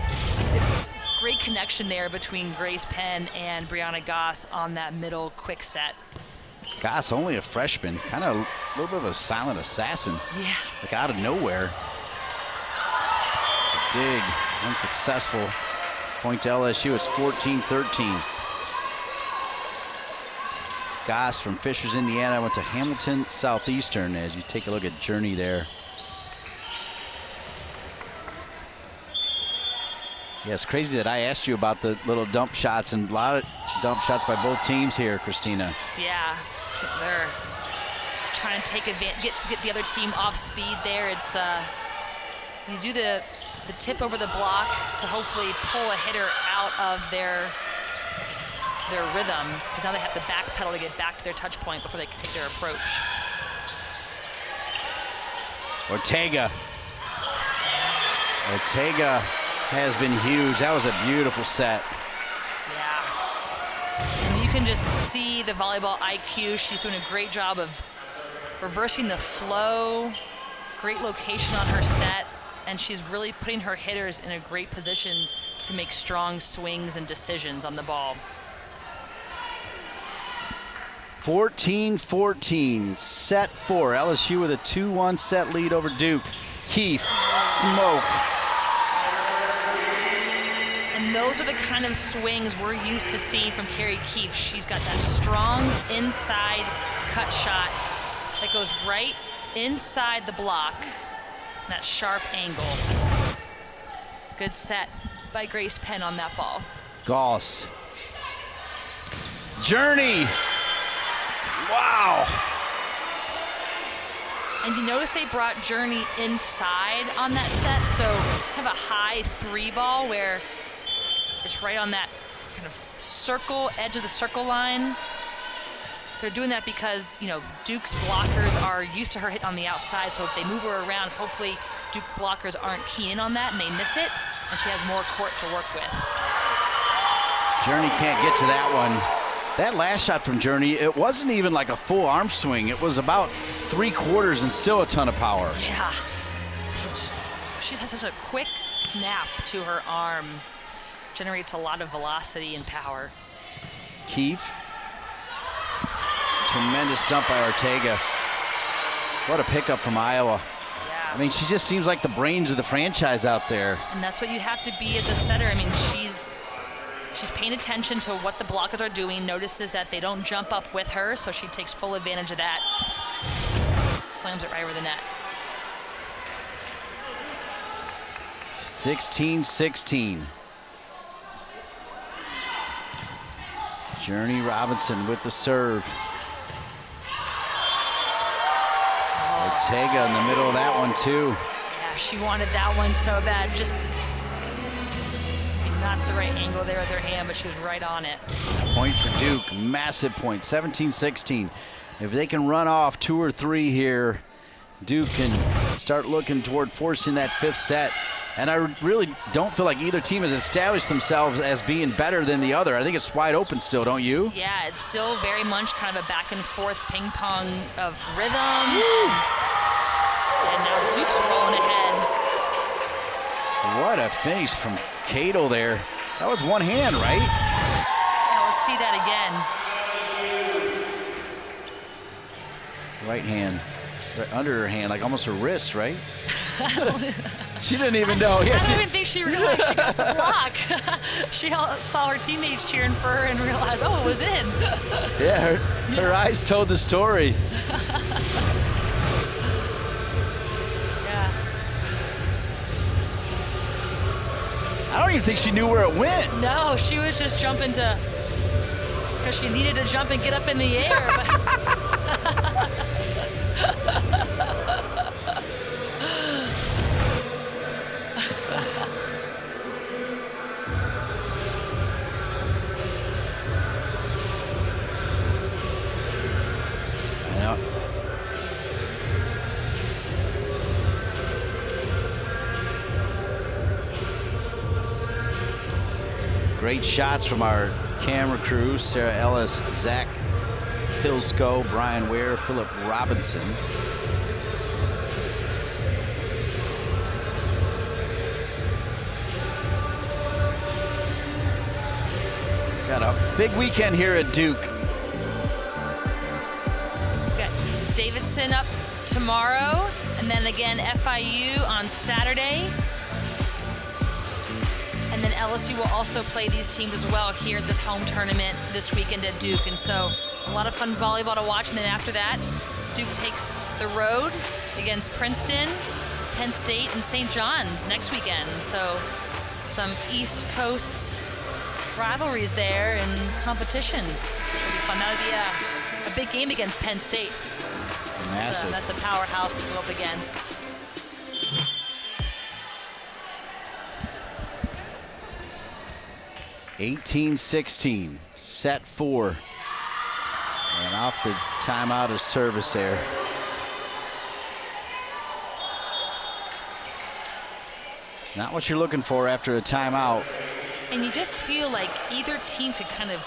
great connection there between Grace Penn and Brianna Goss on that middle quick set. Goss, only a freshman, kind of a little bit of a silent assassin. Yeah. Like out of nowhere. The dig, unsuccessful. Point to LSU, it's 14-13. Goss from Fishers, Indiana, went to Hamilton Southeastern. As you take a look at Journey there. Yeah, it's crazy that I asked you about the little dump shots, and a lot of dump shots by both teams here, Christina. Yeah, they're trying to take advantage, get the other team off speed there. It's you do the tip over the block to hopefully pull a hitter out of their rhythm, because now they have to backpedal to get back to their touch point before they can take their approach. Ortega has been huge. That was a beautiful set. Yeah. And you can just see the volleyball IQ. She's doing a great job of reversing the flow. Great location on her set. And she's really putting her hitters in a great position to make strong swings and decisions on the ball. 14-14, set 4. LSU with a 2-1 set lead over Duke. Keefe, smoke. And those are the kind of swings we're used to seeing from Carrie Keefe. She's got that strong inside cut shot that goes right inside the block, that sharp angle. Good set by Grace Penn on that ball. Goss. Journey. Wow. And you notice they brought Journey inside on that set, so have a high 3 ball where it's right on that kind of circle, edge of the circle line. They're doing that because, you know, Duke's blockers are used to her hitting on the outside, so if they move her around, hopefully Duke blockers aren't key in on that and they miss it, and she has more court to work with. Journey can't get to that one. That last shot from Journey, it wasn't even like a full arm swing. It was about 3/4 and still a ton of power. Yeah. She has such a quick snap to her arm. Generates a lot of velocity and power. Keefe. Tremendous dump by Ortega. What a pickup from Iowa. Yeah. I mean, she just seems like the brains of the franchise out there. And that's what you have to be as a setter. I mean, she's paying attention to what the blockers are doing, notices that they don't jump up with her, so she takes full advantage of that. Slams it right over the net. 16-16. Journey Robinson with the serve. Ortega in the middle of that one too. Yeah, she wanted that one so bad. Just not the right angle there with her hand, but she was right on it. Point for Duke, massive point, 17-16. If they can run off 2 or 3 here, Duke can start looking toward forcing that 5th set. And I really don't feel like either team has established themselves as being better than the other. I think it's wide open still, don't you? Yeah, it's still very much kind of a back and forth ping pong of rhythm. And now Duke's rolling ahead. What a finish from Cato there. That was one hand, right? Yeah, let's see that again. Right hand, right under her hand, like almost her wrist, right? She didn't even know. Yeah, I don't even think she realized she got the block. She saw her teammates cheering for her and realized, oh, it was in. Yeah, her eyes told the story. Yeah. I don't even think she knew where it went. No, she was just jumping because she needed to jump and get up in the air. Great shots from our camera crew, Sarah Ellis, Zach Pilsko, Brian Ware, Philip Robinson. Got a big weekend here at Duke. Got Davidson up tomorrow, and then again FIU on Saturday. And then LSU will also play these teams as well here at this home tournament this weekend at Duke. And so a lot of fun volleyball to watch. And then after that, Duke takes the road against Princeton, Penn State, and St. John's next weekend. So some East Coast rivalries there and competition. It'll be fun. That'll be a big game against Penn State. Massive. So that's a powerhouse to go up against. (18-16), set 4. And off the timeout of service there. Not what you're looking for after a timeout. And you just feel like either team could kind of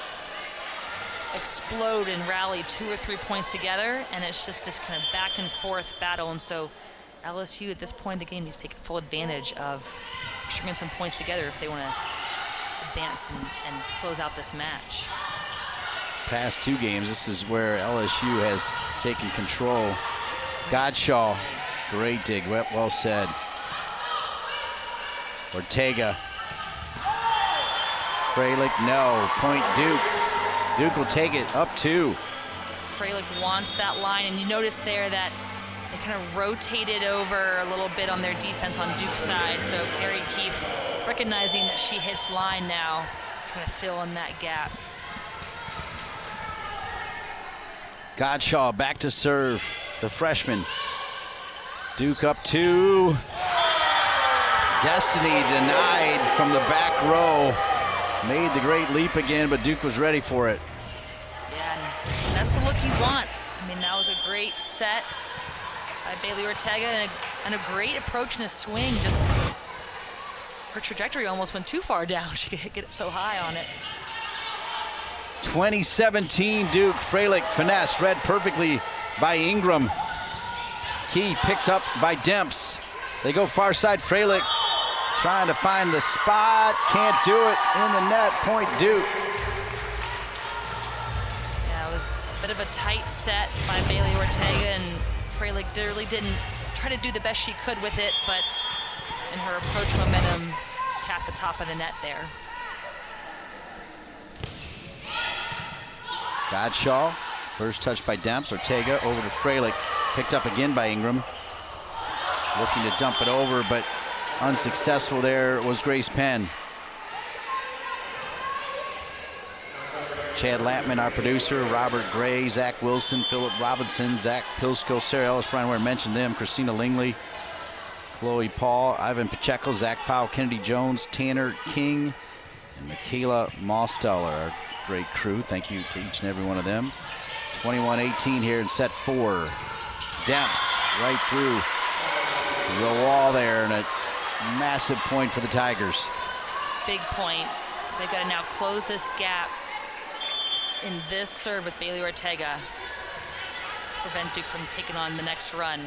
explode and rally 2 or 3 points together, and it's just this kind of back and forth battle. And so LSU at this point in the game needs to take full advantage of stringing some points together if they want to advance and close out this match. Past 2 games, this is where LSU has taken control. Godshaw, great dig, well said. Ortega. Freilich, no, point Duke. Duke will take it up 2. Freilich wants that line, and you notice there that they kind of rotated over a little bit on their defense on Duke's side. So Carrie Keefe recognizing that she hits line now, trying to fill in that gap. Godshaw back to serve, the freshman. Duke up 2. Destiny denied from the back row. Made the great leap again, but Duke was ready for it. Yeah, and that's the look you want. I mean, that was a great set by Bailey Ortega and a great approach in a swing. Just her trajectory almost went too far down. She could get it so high on it. 2017 Duke. Freilich finesse, read perfectly by Ingram. Key picked up by Demps. They go far side. Freilich trying to find the spot, can't do it, in the net, point Duke. Yeah, it was a bit of a tight set by Bailey Ortega, and Freilich really didn't try to do the best she could with it, but in her approach momentum, tapped the top of the net there. Godshaw, first touch by Demps. Ortega over to Freilich, picked up again by Ingram. Looking to dump it over, but unsuccessful there was Grace Penn. Chad Lampman, our producer, Robert Gray, Zach Wilson, Philip Robinson, Zach Pilsko, Sarah Ellis, Brian Ware mentioned them, Christina Lingley, Chloe Paul, Ivan Pacheco, Zach Powell, Kennedy Jones, Tanner King, and Michaela Mosteller, our great crew. Thank you to each and every one of them. 21-18 here in set 4. Demps right through the wall there, and a massive point for the Tigers. Big point. They've got to now close this gap in this serve with Bailey Ortega to prevent Duke from taking on the next run.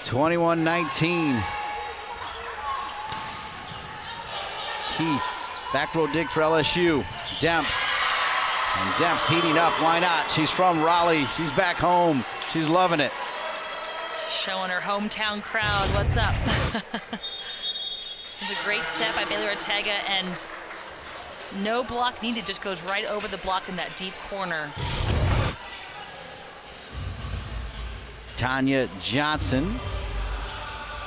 21-19. Keith, back row dig for LSU. Demps. And Demps heating up. Why not? She's from Raleigh. She's back home. She's loving it. Showing her hometown crowd what's up. There's a great set by Bailey Ortega, and no block needed, just goes right over the block in that deep corner. Tanya Johnson,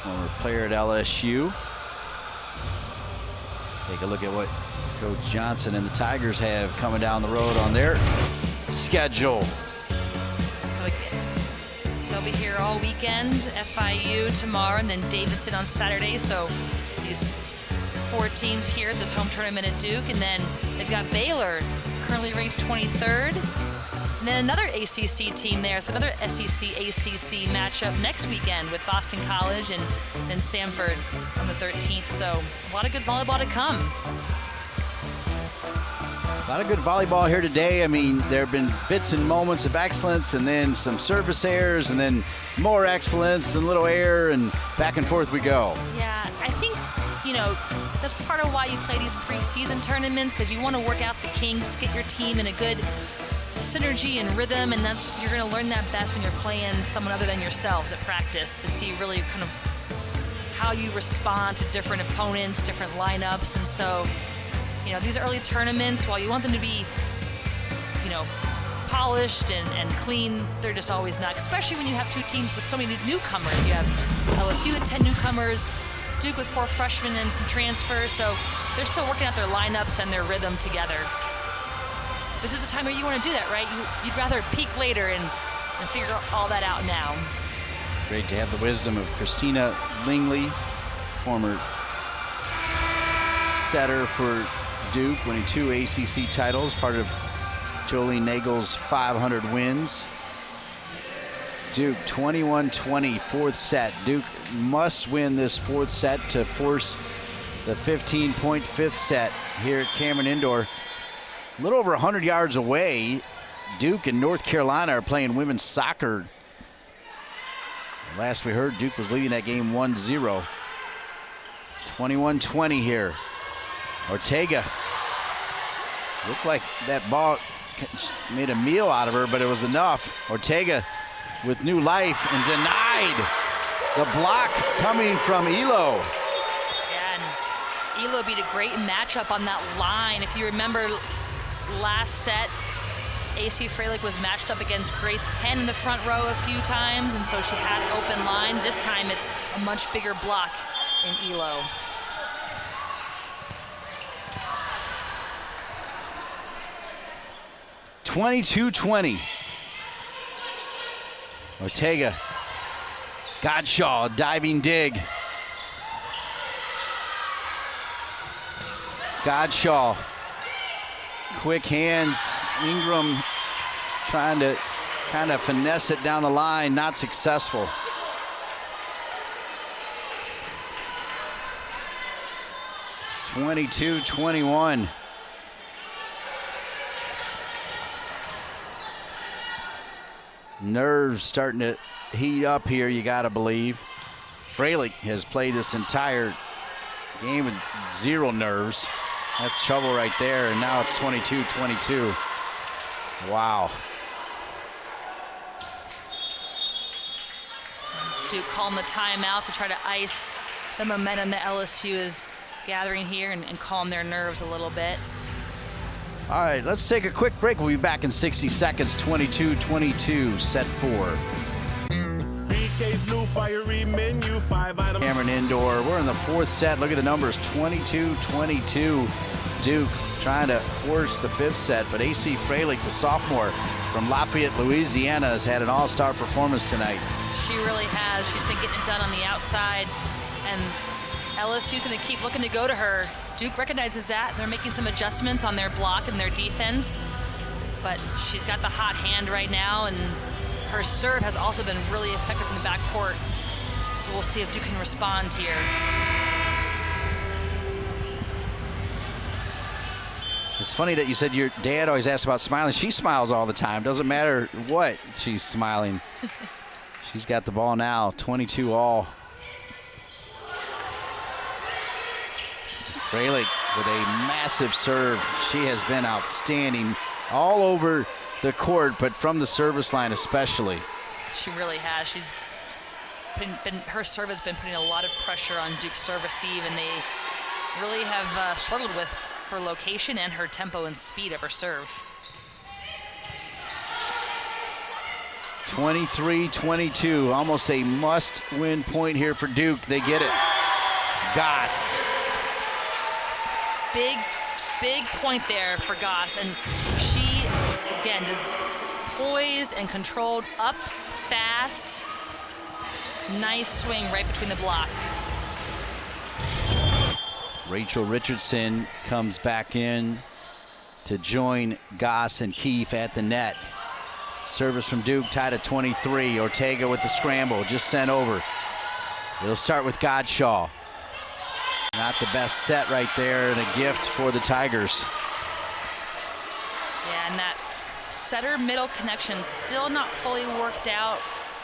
former player at LSU. Take a look at what Coach Johnson and the Tigers have coming down the road on their schedule. So again, they'll be here all weekend, FIU tomorrow, and then Davidson on Saturday. So these 4 teams here at this home tournament at Duke, and then they've got Baylor, currently ranked 23rd. And then another ACC team there, so another SEC-ACC matchup next weekend with Boston College and then Samford on the 13th. So a lot of good volleyball to come. A lot of good volleyball here today. I mean, there have been bits and moments of excellence, and then some service errors, and then more excellence, and little error, and back and forth we go. Yeah, I think, you know, that's part of why you play these preseason tournaments, because you want to work out the kinks, get your team in a good synergy and rhythm, and that's, you're going to learn that best when you're playing someone other than yourselves at practice, to see really kind of how you respond to different opponents, different lineups. And so, you know, these early tournaments, while you want them to be, you know, polished and clean, they're just always not, especially when you have 2 teams with so many newcomers. You have LSU with 10 newcomers, Duke with 4 freshmen and some transfers, so they're still working out their lineups and their rhythm together. This is the time where you want to do that, right? You'd rather peak later and figure all that out now. Great to have the wisdom of Christina Lingley, former setter for Duke, winning 2 ACC titles, part of Jolene Nagel's 500 wins. Duke 21-20, 4th set. Duke must win this 4th set to force the 15-point 5th set here at Cameron Indoor. A little over 100 yards away, Duke and North Carolina are playing women's soccer. Last we heard, Duke was leading that game 1-0. 21-20 here. Ortega. Looked like that ball made a meal out of her, but it was enough. Ortega with new life and denied. The block coming from Elo. Yeah, and Elo beat a great matchup on that line. If you remember last set, AC Freilich was matched up against Grace Penn in the front row a few times, and so she had an open line. This time it's a much bigger block in Elo. (22-20). Ortega. Godshaw, diving dig. Godshaw. Quick hands. Ingram trying to kind of finesse it down the line, not successful. (22-21). Nerves starting to heat up here, you gotta believe. Freilich has played this entire game with 0 nerves. That's trouble right there, and now it's 22-22. Wow. Duke calling the timeout to try to ice the momentum that LSU is gathering here and calm their nerves a little bit. All right, let's take a quick break. We'll be back in 60 seconds. 22-22, set 4. BK's new fiery menu, 5 items. Cameron Indoor. We're in the fourth set. Look at the numbers, 22-22. Duke trying to force the fifth set, but AC Freilich, the sophomore from Lafayette, Louisiana, has had an all-star performance tonight. She really has. She's been getting it done on the outside, and LSU's going to keep looking to go to her. Duke recognizes that. They're making some adjustments on their block and their defense, but she's got the hot hand right now, and her serve has also been really effective from the backcourt. So we'll see if Duke can respond here. It's funny that you said your dad always asks about smiling. She smiles all the time. Doesn't matter what, she's smiling. She's got the ball now, 22 all. Freilich with a massive serve. She has been outstanding all over the court, but from the service line especially. She really has. She's her serve has been putting a lot of pressure on Duke's serve receive, and they really have struggled with her location and her tempo and speed of her serve. 23-22, almost a must-win point here for Duke. They get it. Goss. Big point there for Goss, and she, again, is poised and controlled, up fast. Nice swing right between the block. Rachel Richardson comes back in to join Goss and Keefe at the net. Service from Duke tied at 23. Ortega with the scramble, just sent over. It'll start with Godshaw. Not the best set right there, and a gift for the Tigers. Yeah, and that setter-middle connection still not fully worked out.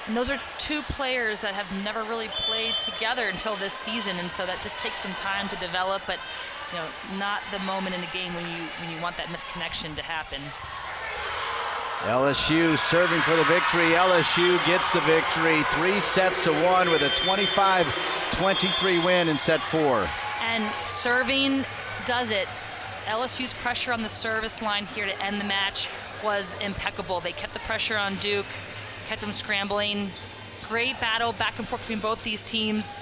And those are two players that have never really played together until this season, and so that just takes some time to develop, but you know, not the moment in the game when you want that misconnection to happen. LSU serving for the victory. LSU gets the victory, 3-1 with a 25-23 win in set 4. And serving does it. LSU's pressure on the service line here to end the match was impeccable. They kept the pressure on Duke, kept them scrambling. Great battle back and forth between both these teams.